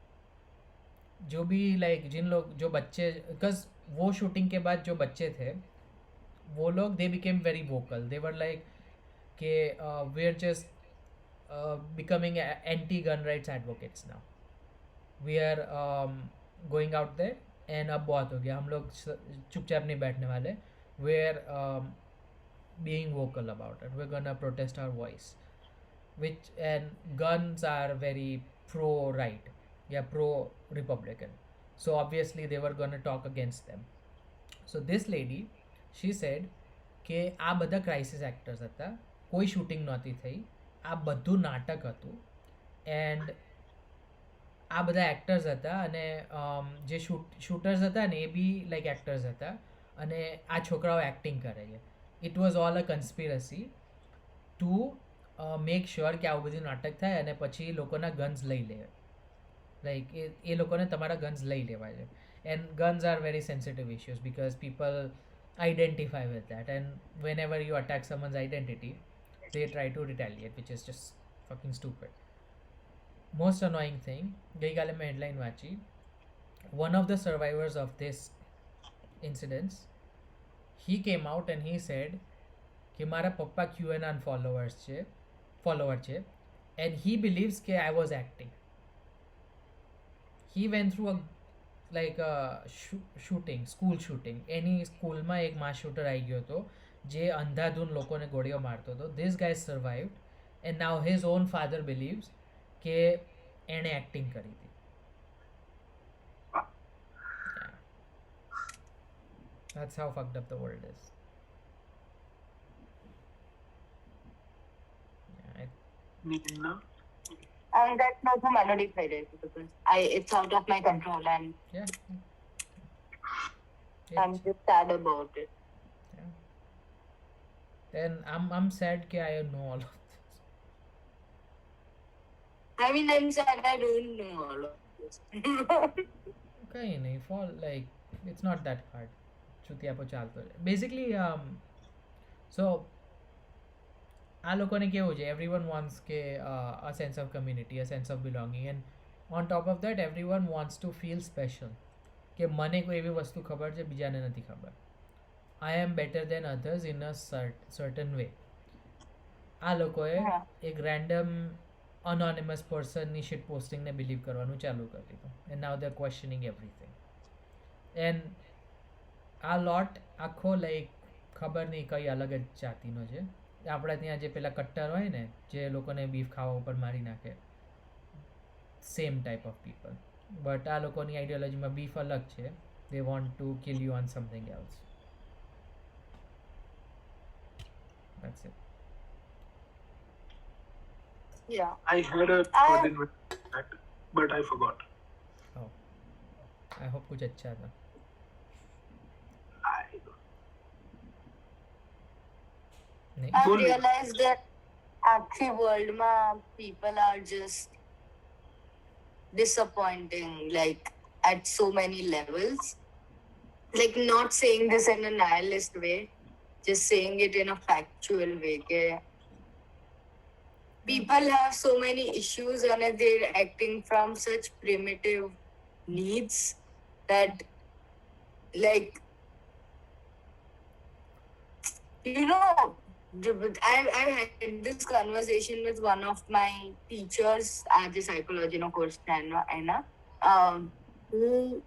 जो भी लाइक जिन लोग जो बच्चे, बिकॉज वो शूटिंग के बाद जो बच्चे थे वो लोग they became very vocal. They were like कि we are just becoming anti gun rights advocates now, we are going out there and अब बहुत हो गया, हम लोग चुपचाप नहीं बैठने वाले, we are being vocal about it, we are gonna protest our voice. which, and guns are very pro right, yeah, pro republican, so obviously they were going to talk against them. So this lady, she said કે આ બધા crisis actors હતા, કોઈ shooting નહોતી થઈ, આ બધું નાટક હતું. એન્ડ આ બધા એક્ટર્સ હતા, અને જે શૂટર્સ હતા ને એ બી લાઈક એક્ટર્સ હતા, અને આ છોકરાઓ એક્ટિંગ કરે છે. It was all a conspiracy to make sure કે આવું બધું નાટક થાય અને પછી લોકોના ગન્સ લઈ લે, લાઈક એ લોકોને તમારા ગન્સ લઈ લેવા છે. And guns are very sensitive issues because people identify with that, and whenever you attack someone's identity they try to retaliate, which is just fucking stupid. Most annoying thing, ગઈ કાલે મેં headline વાંચી, one of the survivors of this incidents, he came out and he said કે મારા પપ્પા QAnon follower છે and he believes કે I was acting. He went through a like a shooting, school shooting. એની સ્કૂલમાં એક માસ shooter આવી ગયો હતો જે અંધાધૂન લોકોને ગોળીઓ મારતો હતો. This guy survived and now his own father believes કે એણે એક્ટિંગ કરી હતી. Yeah. That's how fucked up the world is. Yeah, No. And that's not a melody player because it's out of my control and yeah. I'm just sad about it. Yeah. Then I'm sad કે I know all of this. I mean, I'm sad I don't know all of this. કઈ નહીં for like it's not that hard. ચૂતિયાપો ચાલતો રહે. Basically so આ લોકોને કેવું છે everyone wants કે a sense of community, a sense of belonging, and on top of that everyone wants to feel special કે મને કોઈ એવી વસ્તુ ખબર છે બીજાને નથી ખબર. I am better than others in a certain way. આ લોકોએ એક રેન્ડમ anonymous પર્સનની શિટ પોસ્ટિંગને બિલીવ કરવાનું ચાલુ કરી દીધું and now they're questioning everything. And આ લોટ આખો લાઈક ખબર નહીં કઈ અલગ જ જાતિનો છે. આપણા ત્યાં જે પેલા કટ્ટર હોય ને જે લોકોને બીફ ખાવા ઉપર મારી નાખે, same type of people. But આ લોકોની આઈડિયોલોજીમાં બીફ અલગ છે. They want to kill you on something else. That's it. Yeah. I had a thought in that, but I forgot. Oh, I hope कुछ अच्छा था. I don't. नहीं. I've realized that actually world ma people are just disappointing like at so many levels. Like not saying this in a nihilist way, just saying it in a factual way. Okay? People have so many issues and they're acting from such primitive needs that like you know I've had this conversation with one of my teachers at the psychology course Anna, who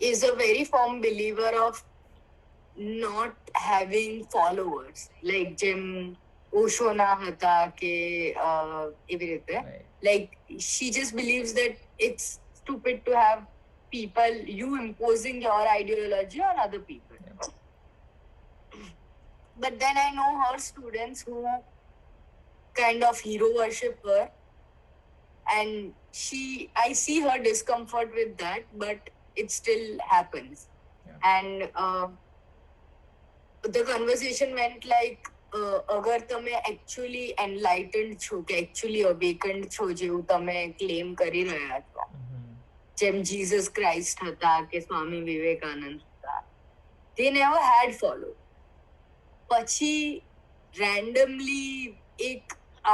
is a very firm believer of not having followers like Jim Oshona hata ke evi rite. Like she just believes that it's stupid to have people you imposing your ideology on other people. Yeah. But then I know her students who kind of hero worship her, and I see her discomfort with that, but it still happens. Yeah. And the conversation went like अगर તમે actually enlightened છો કે actually awakened છો જેવું તમે claim કરી રહ્યા છો, જેમ Jesus Christ હતા કે સ્વામી વિવેકાનંદ હતા, they never had followed. પછી randomly એક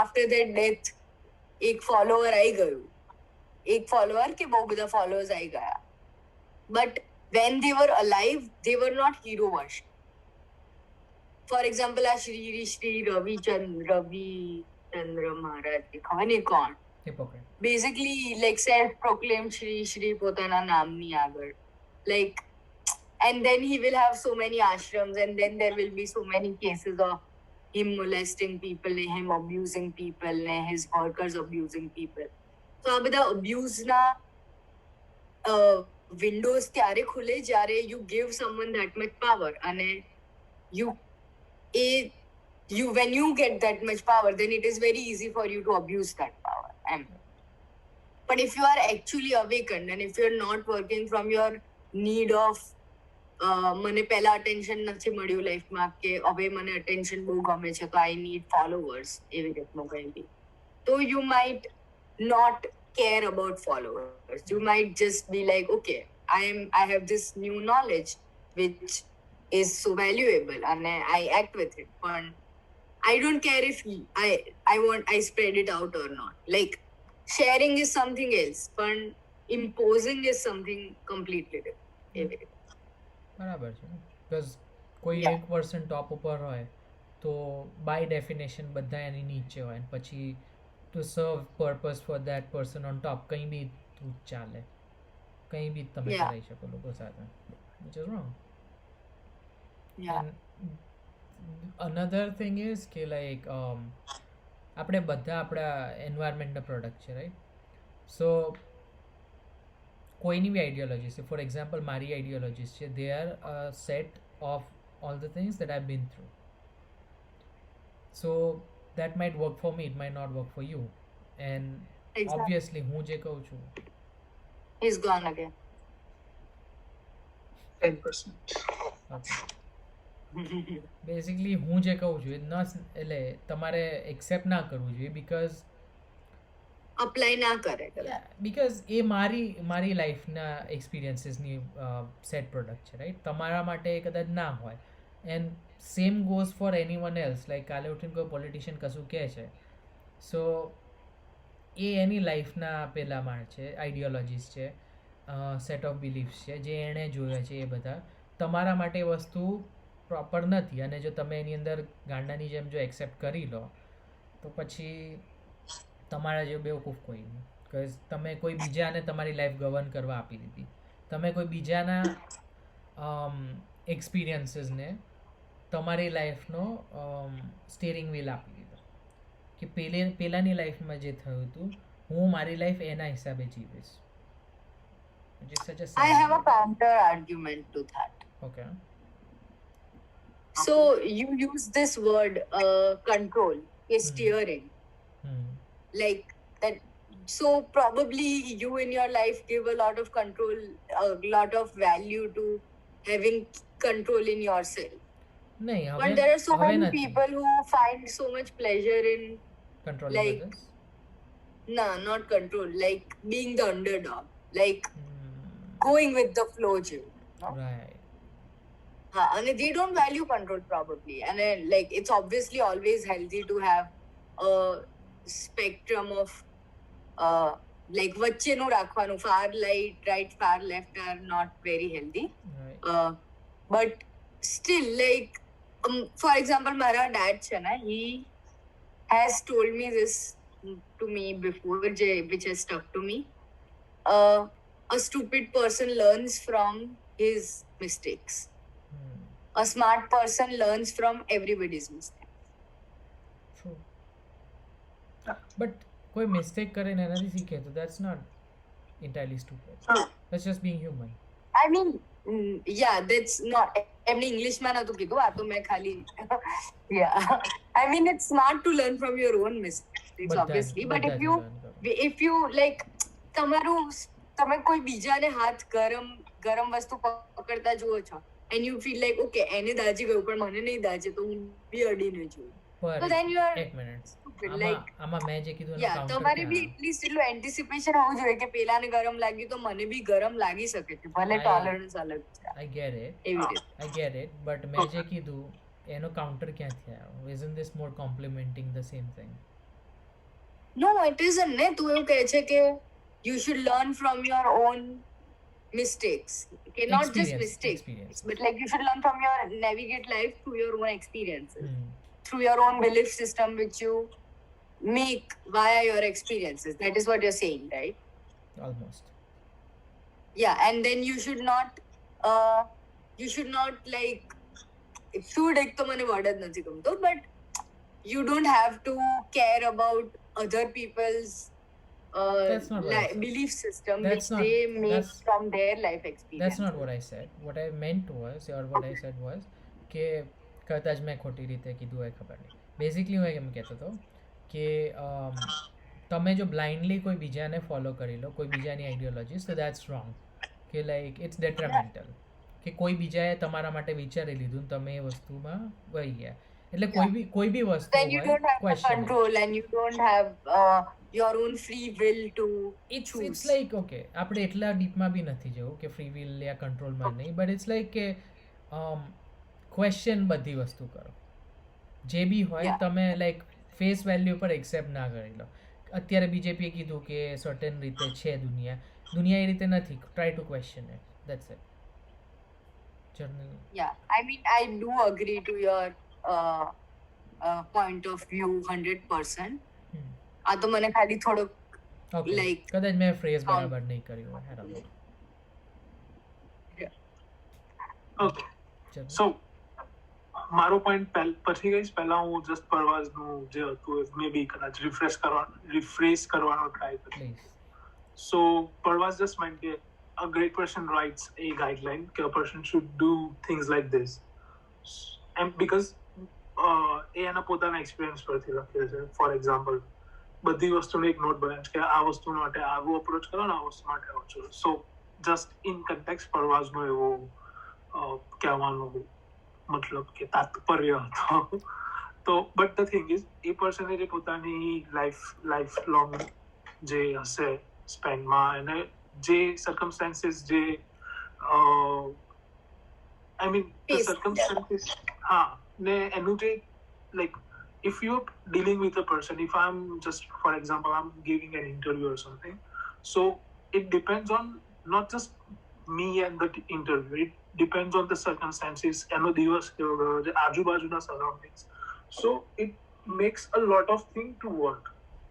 after their death એક follower આવી ગયું, એક follower કે બહુ બધા followers આવી ગયા. But when they were alive, they were not hero worship. For example, Shri Ravichandra Maharaj, ખબર નહીં કોણ, Hypocrite. basically like self-proclaimed Shri પોતાના નામની આગળ, like, and then he will have so many ashrams, and then there will be so many cases of him molesting people, him abusing people, his workers abusing people. So આ બધા abuse na windows ત્યારે ખુલે જ્યારે you give someone that much power, and when you get that much power, then it is very easy for you to abuse that power. But if you are actually awakened and if you're not working from your need of મને પહેલા attention નથી મળ્યું લાઈફમાં કે હવે મને attention બહુ ગમે છે તો I need followers, એવી રીતનું કંઈ બી, તો you might not care about followers. You might just be like, okay, I have this new knowledge which is so valuable and I act with it, but I don't care if I spread it out or not. Like sharing is something else, but imposing is something completely different. બરાબર છે, because કોઈ એક person ટોપ ઉપર હોય તો by definition બધા એની નીચે હોય અને પછી ટુ સર્વ purpose for that person on top કંઈ બી તું ચાલે, કંઈ બી તમે Yeah. કરાવી શકો લોકો સાથે, which is wrong. Yeah. And another thing is કે લાઈક આપણે બધા આપણા એન્વાયરમેન્ટના પ્રોડક્ટ છે, રાઈટ? સો કોઈની બી આઈડિયોલોજી છે, ફોર એક્ઝામ્પલ મારી આઈડિયોલોજીસ છે, they are a set of all the things that I been through. So that might work for me, it might not work for you. And Exactly. obviously હું જે કહું છું, He's gone again. 10%. Basically હું જે કહું છું એ ન, એટલે તમારે એક્સેપ્ટ ના કરવું જોઈએ, બીકોઝ Apply ના કરે કદાચ. બીકોઝ એ મારી લાઈફના એક્સપિરિયન્સીસની સેટ પ્રોડક્ટ છે, રાઈટ? તમારા માટે એ કદાચ ના હોય. And same goes for any one else. Like કાલે ઉઠીને કોઈ પોલિટિશિયન કશું કહે છે, સો એ એની લાઈફના પેલામાં છે, આઈડિયોલોજીસ છે, સેટ ઓફ બિલીફ્સ છે, જે એણે જોયા છે એ બધા. તમારા માટે એ વસ્તુ પ્રોપર નથી, અને જો તમે એની અંદર ગાંડાની જેમ જો એક્સેપ્ટ કરી લો તો પછી તમારા જેવું બેવકૂફ કોઈ નહીં. બિકોઝ તમે કોઈ બીજાને તમારી લાઈફ ગવર્ન કરવા આપી દીધી, તમે કોઈ બીજાના એક્સપિરિયન્સીસને તમારી લાઈફનો સ્ટીરિંગ વ્હીલ આપી દીધો, કે પહેલાંની લાઈફમાં જે થયું હતું હું મારી લાઈફ એના હિસાબે જીવીશ. I have a counter argument to that. Okay. So you use this word control, steering, like that. So probably you in your life give a lot of control, a lot of value to having control in yourself. નહીં, But there are so હવે many નથી people who find so much pleasure in controlling like others. not control, like being the underdog, like going with the flow, Jill. No? Right. And they don't value control probably, and like it's obviously always healthy to have a spectrum of like vachchenu rakhwanu, far right, far left are not very healthy. Right. But still, like for example mara dad છે ને, he has told me this to me before, which has stuck to me. A stupid person learns from his mistakes. A smart person learns from everybody's mistakes. True. But કોઈ mistake કરીને એનાથી શીખે તો that's not entirely stupid. That's just being human. I mean, yeah, that's not. એમને ઇંગ્લિશમાં નહોતું કીધું, આ તો મેં ખાલી yeah. I mean, it's smart to learn from your own mistakes, obviously. But if you like તમે કોઈ બીજાને હાથ ગરમ વસ્તુ પકડતા જુઓ છો, and you feel like okay એને દાજી ગયું પણ મને નહીં દાજે તો હું બી અડીને જોઉં, so then you are એક મિનિટ, stupid. Like આમાં મેં જે કીધું yeah, તમારે બી એટલીસ્ટ એટલું એન્ટિસિપેશન હોવું જોઈએ કે પેલાને ગરમ લાગ્યું તો મને બી ગરમ લાગી શકે છે, ભલે ટોલરન્સ અલગ છે. I get it, but મેં જે કીધું એનો કાઉન્ટર ક્યાંથી આવ્યો? Isn't this more complementing the same thing? No, it isn't. ને તું એવું કહે છે કે you should learn from your own mistakes, okay? Not just mistakes, but like you should learn from your navigate life through your own experiences, through your own belief system which you make via your experiences. That is what you're saying, right? Almost. Yeah, and then you should not like should એક તો મને word જ નથી ગમતો, but you don't have to care about other people's belief system which they make from their life experience. That's not what I said. What I meant was, or what I said was કે કદાચ મેં ખોટી રીતે કીધું હોય, ખબર નહીં. Basically હું એમ કહેતો હતો કે તમે જો બ્લાઇન્ડલી કોઈ બીજાને ફોલો કરી લો, કોઈ બીજાની આઈડિયોલોજીસ, તો દેટ્સ રોંગ. કે લાઈક ઇટ્સ ડેટ્રામેન્ટલ, કે કોઈ બીજાએ તમારા માટે વિચારી લીધું તમે એ વસ્તુમાં વહી ગયા. એટલે કોઈ બી વસ્તુ then you don't have control and you don't have your own free will to choose. It's like okay, આપણે એટલા ડીપમાં બી નથી જવું કે ફ્રી વિલ યા કંટ્રોલમાં નહીં, બટ ઇટ્સ લાઈક કે ક્વેશ્ચન બધી વસ્તુ કરો, જે બી હોય તમે લાઈક ફેસ વેલ્યુ પર એક્સેપ્ટ ના કરી લો. અત્યારે બીજેપીએ કીધું કે સર્ટેન રીતે છે દુનિયા એ રીતે નથી, try to question it, that's it. Yeah, I mean I do agree to your point of view 100%. હમ. આ તો મને ખાલી થોડોક ઓકે, like કદાચ મેં ફ્રેઝ song. બરાબર નહીં કર્યું હોય. I don't know. ઓકે ચલો. સો મારો પોઈન્ટ પછી ગઈશ પહેલા હું જસ્ટ પરવાઝનું જે હતું એ મે બી કદાચ રિફ્રેશ કરવાનો ટ્રાય કરીશ. Please. So Parvaz just meant that a great person writes a guideline that a person should do things like this, and because એ એના પોતાના એક્સપિરિયન્સ પરથી લખેલ છે. ફોર એક્ઝામ્પલ બધી વસ્તુને એક નોટ બનાવે છે કે આ વસ્તુ માટે આવું અપ્રોચ કરો ને આ વસ્તુ માટે આવું કરો. સો જસ્ટ ઇન કન્ટેક્સ પરવાઝનો એવો કહેવાનો મતલબ કે તાત્પર્ય હતો. તો બટ ધ થિંગ ઇઝ એ પર્સને જે પોતાની લાઈફ લોંગ જે હશે સ્પેનમાં અને જે સર્કમસ્ટાન્સીસ જે આઈ મીન ધ સર્કમસ્ટાન્સીસ હા ને એનું જે like if you're dealing with a person, if I'm just, for example, I'm giving an interview or something, so it depends on not just me and the interview, it depends on the circumstances and the divas આજુબાજુના surroundings. So it makes a lot of things to work,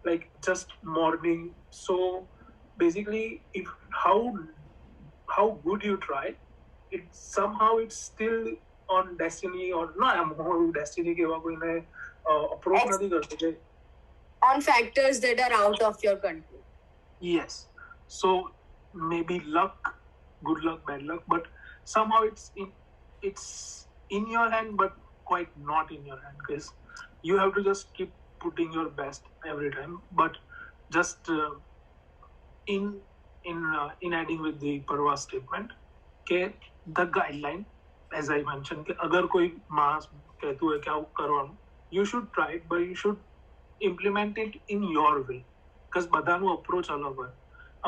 like just morning. So basically, if how good you try, it somehow it's still on destiny or no, I'm more destiny કે એવા કોઈને approach નથી કરતો કે on factors that are out of your control. yes, so maybe luck, good luck, bad luck, but somehow it's in your hand but quite not in your hand, because you have to just keep putting your best every time. But just in adding with the Parvaz statement કે the guideline, as I mentioned, કે અગર કોઈ માણસ કહેતું હોય કે આવું કરવાનું, you should try it, but you should implement it in your way, because બધાનું approach અલગ હોય.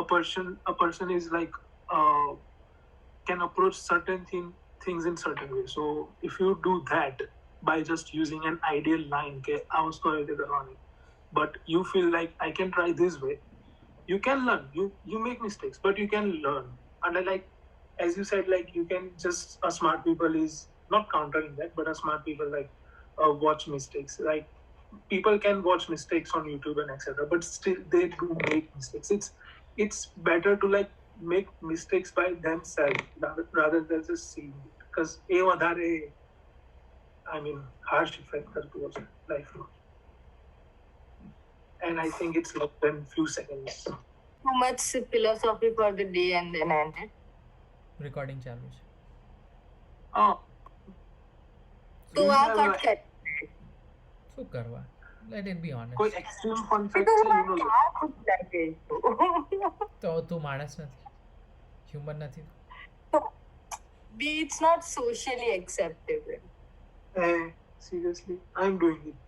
A person is like can approach certain things in certain way. So if you do that by just using an ideal line કે આ વસ્તુ આવી રીતે કરવાની, but you feel like I can try this way, you can learn. You make mistakes, but you can learn. And like as you said, like you can just, a smart people is not countering that, but a smart people like watch mistakes. Like people can watch mistakes on YouTube and etc., but still they do make mistakes. It's better to like make mistakes by themselves rather than just seeing it, because એ વધારે I mean harsh effect કરતું હશે life માં. And I think it's less than few seconds. Too much philosophy for the day and then ended. Recording ચાલુ છે. તો આ cut કર. શું કરવા? Let it be honest. કોઈ extreme fun fact છે you know? આ ખુદ લાગે તો તો તું માણસ નથી, હ્યુમન નથી. it's not socially acceptable. Seriously, I'm doing it.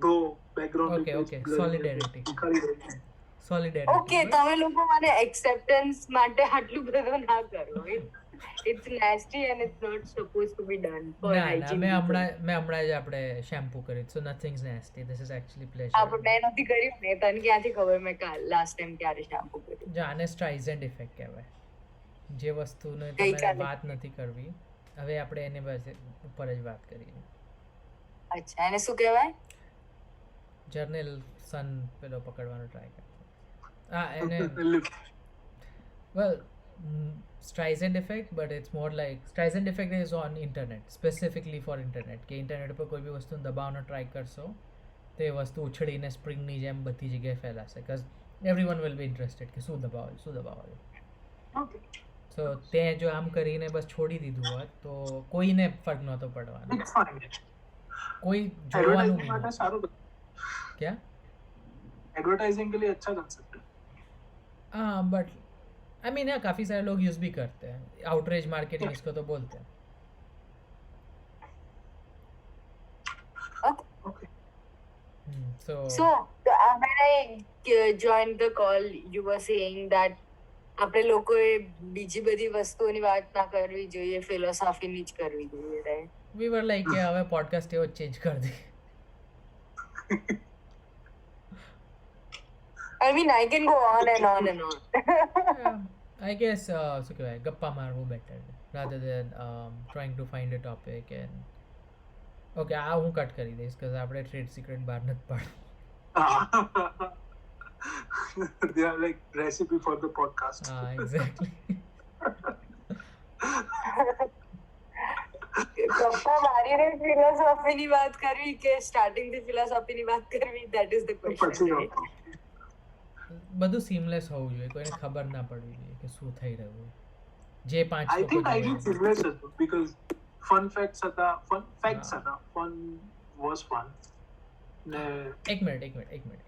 Though background Okay, is okay. blurry. Solidarity. Okay, તમે લોકો મને acceptance માટે આટલું બધું ના કરો. It's nasty and it's not supposed to be done for ના hygiene. મેં હમણાં જ આપણે શેમ્પુ કર્યું, so nothing's nasty. This is actually pleasure. મેં નથી કર્યું ને, તને ક્યાંથી ખબર મેં લાસ્ટ ટાઈમ ક્યારે શેમ્પુ કર્યું? જો આને સ્ટ્રાઇઝેન્ટ ઇફેક્ટ કહેવાય. જે વસ્તુને ગઈકાલે. તમારે વાત નથી કરવી, હવે આપણે એને ઉપર જ વાત કરીએ. અચ્છા, એને શું કહેવાય? જર્નલ સન પેલો પકડવાનો ટ્રાય કરતો. એને well Streisand effect, but it's more like Streisand effect is on internet, specifically for internet. કે ઇન્ટરનેટ પર કોઈ બી વસ્તુને દબાવવાનો ટ્રાય કરશો તો એ વસ્તુ ઉછળીને સ્પ્રિંગની જેમ બધી જગ્યાએ ફેલાશે, because everyone will be interested કે શું દબાવ્યું. Okay. સો તે જો આમ કરીને બસ છોડી દીધું હોત તો કોઈને ફરક નહોતો પડવાનો, It's fine. કોઈ જોવાનું Advertising માટે નહીં. સારું. क्या? Advertising के लिए अच्छा concept है. हाँ, बट आई मीन काफ़ी सारे लोग यूज़ भी करते हैं. आउटरीच मार्केटिंग इसको तो बोलते हैं. Okay. So when I joined the call, you were saying that આપણે લોકોએ બીજી બધી વસ્તુઓની વાત ના કરવી જોઈએ, ફિલોસોફીની જ કરવી જોઈએ, રાઈટ? we were like કે હવે પોડકાસ્ટ એવો ચેન્જ કરી દે. I mean, I can go on and on and on. I guess શું કહેવાય, ગપ્પા મારવું better rather than trying to find a topic and okay, આ હું કટ કરી દઈશ because આપણે ટ્રેડ સિક્રેટ બહાર નથી પાડવું. They are like recipe for the podcast. હા, exactly. ગપ્પા મારીને ફિલોસોફીની વાત કરવી કે સ્ટાર્ટિંગથી ફિલોસોફીની વાત કરવી, that is the question. પછી right? બધું seamless હોવું જોઈએ, કોઈને ખબર ના પડવી જોઈએ કે શું થઈ રહ્યું છે. જે 5 I લોકો think I જોવે. did seamless હતું because fun facts હતા, fun facts હા. હતા, fun was fun. ને एक minute.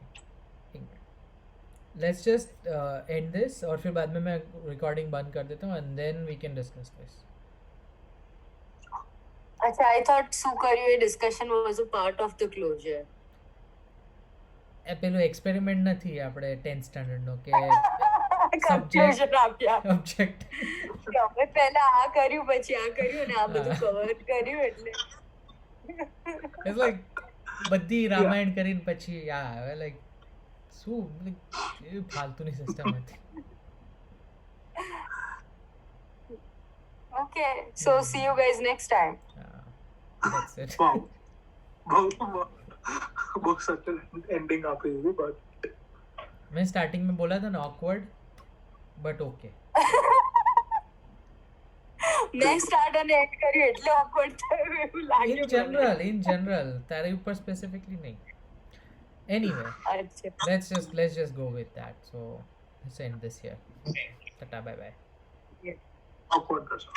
Let's just end this और फिर बाद में मैं recording बंद कर देता हूँ and then we can discuss this. અચ્છા, I thought શું કર્યું એ discussion was a part of the closure. એ પેલું experiment નથી આપણે 10th standard નો કે Conclusion આપ્યા. object. કે અમે પહેલા આ કર્યું પછી આ કર્યું અને આ બધું કવર કર્યું એટલે It's like બધી રામાયણ કરીને પછી આ આવે like શું like એ ફાલતુની સિસ્ટમ હતી. Okay, so see you guys next time. That's it. wow, बहुत सटल ending આપી દીધી, but मैं स्टार्टिंग में बोला था ना awkward but okay. મેં સ્ટાર્ટ અને એન્ડ કર્યું એટલે awkward થયું એવું લાગ્યું In general તારી ઉપર specifically નહીં. Anyway, અચ્છા, let's just go with that. So let's end this here. Tata, bye bye. awkward કરશો.